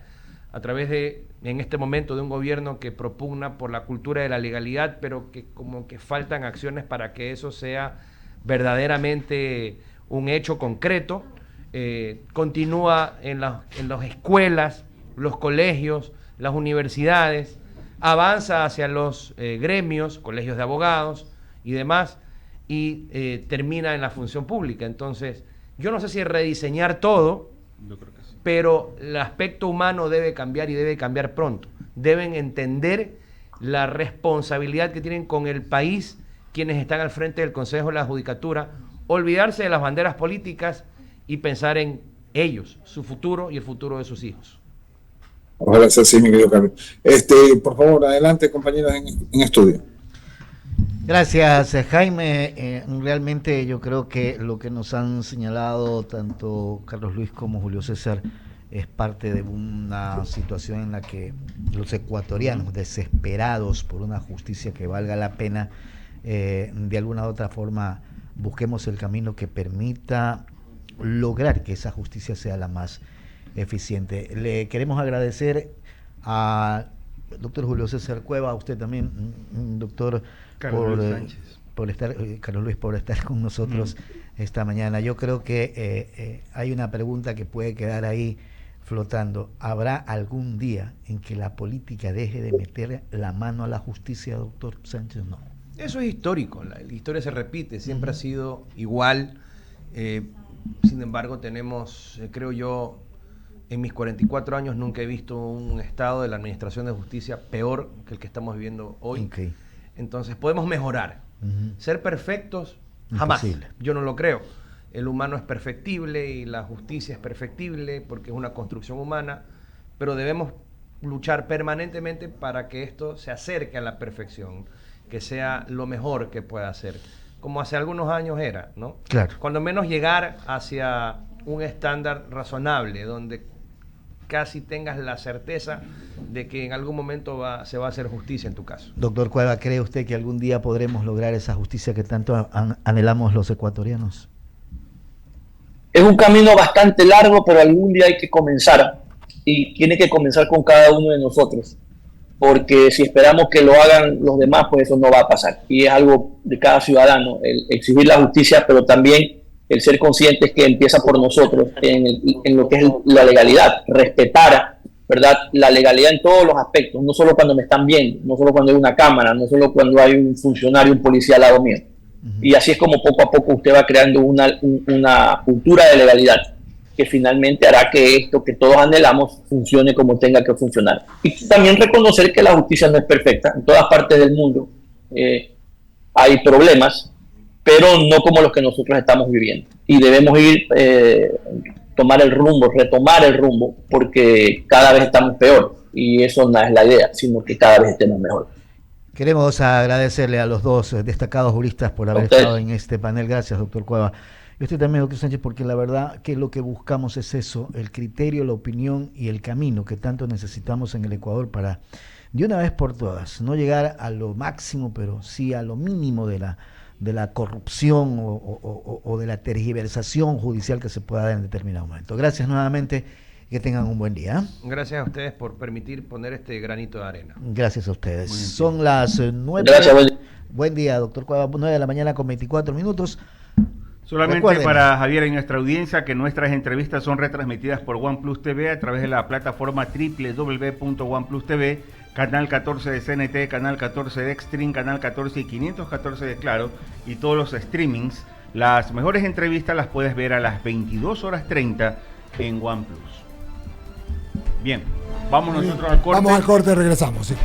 a través de, en este momento, de un gobierno que propugna por la cultura de la legalidad, pero que como que faltan acciones para que eso sea verdaderamente un hecho concreto. Continúa en las escuelas, los colegios, las universidades, avanza hacia los gremios, colegios de abogados y demás, y termina en la función pública. Entonces, yo no sé si rediseñar todo, pero el aspecto humano debe cambiar y debe cambiar pronto. Deben entender la responsabilidad que tienen con el país quienes están al frente del Consejo de la Judicatura, olvidarse de las banderas políticas y pensar en ellos, su futuro y el futuro de sus hijos. Ojalá sea así, mi querido Carlos. Por favor, adelante, compañeros en estudio. Gracias, Jaime. Realmente yo creo que lo que nos han señalado tanto Carlos Luis como Julio César es parte de una situación en la que los ecuatorianos, desesperados por una justicia que valga la pena, de alguna u otra forma busquemos el camino que permita lograr que esa justicia sea la más eficiente. Le queremos agradecer al doctor Julio César Cueva, a usted también, doctor, Carlos Luis, por estar con nosotros esta mañana. Yo creo que hay una pregunta que puede quedar ahí flotando. ¿Habrá algún día en que la política deje de meter la mano a la justicia, doctor Sánchez? No. Eso es histórico, la historia se repite, siempre ha sido igual. Sin embargo, tenemos, creo yo, en mis 44 años nunca he visto un estado de la administración de justicia peor que el que estamos viviendo hoy. Okay. Entonces, podemos mejorar. Ser perfectos, jamás. Imposible. Yo no lo creo. El humano es perfectible y la justicia es perfectible porque es una construcción humana, pero debemos luchar permanentemente para que esto se acerque a la perfección, que sea lo mejor que pueda ser, como hace algunos años era, ¿no? Claro. Cuando menos llegar hacia un estándar razonable, donde casi tengas la certeza de que en algún momento se va a hacer justicia en tu caso. Doctor Cueva, ¿cree usted que algún día podremos lograr esa justicia que tanto anhelamos los ecuatorianos? Es un camino bastante largo, pero algún día hay que comenzar, y tiene que comenzar con cada uno de nosotros, porque si esperamos que lo hagan los demás, pues eso no va a pasar, y es algo de cada ciudadano, el exigir la justicia, pero también el ser conscientes que empieza por nosotros en lo que es la legalidad, respetar, ¿verdad?, la legalidad en todos los aspectos, no solo cuando me están viendo, no solo cuando hay una cámara, no solo cuando hay un funcionario, un policía al lado mío. Y así es como poco a poco usted va creando una cultura de legalidad que finalmente hará que esto que todos anhelamos funcione como tenga que funcionar. Y también reconocer que la justicia no es perfecta. En todas partes del mundo hay problemas, pero no como los que nosotros estamos viviendo. Y debemos retomar el rumbo, porque cada vez estamos peor. Y eso no es la idea, sino que cada vez estemos mejor. Queremos agradecerle a los dos destacados juristas por haber estado en este panel. Gracias, doctor Cueva. Y usted también, doctor Sánchez, porque la verdad que lo que buscamos es eso, el criterio, la opinión y el camino que tanto necesitamos en el Ecuador para, de una vez por todas, no llegar a lo máximo, pero sí a lo mínimo de la corrupción o de la tergiversación judicial que se pueda dar en determinado momento. Gracias nuevamente. Que tengan un buen día. Gracias a ustedes por permitir poner este granito de arena. Gracias a ustedes. Son las 9. Gracias, buen día, doctor Cueva. 9 de la mañana con 24 minutos. Solamente Recuerden, para Javier y nuestra audiencia, que nuestras entrevistas son retransmitidas por OnePlus TV a través de la plataforma www.oneplus.tv, canal 14 de CNT, canal 14 de Extreme, canal 14 y 514 de Claro, y todos los streamings. Las mejores entrevistas las puedes ver a las 22:30 en OnePlus. Bien, vamos nosotros al corte. Vamos al corte, regresamos. Sí.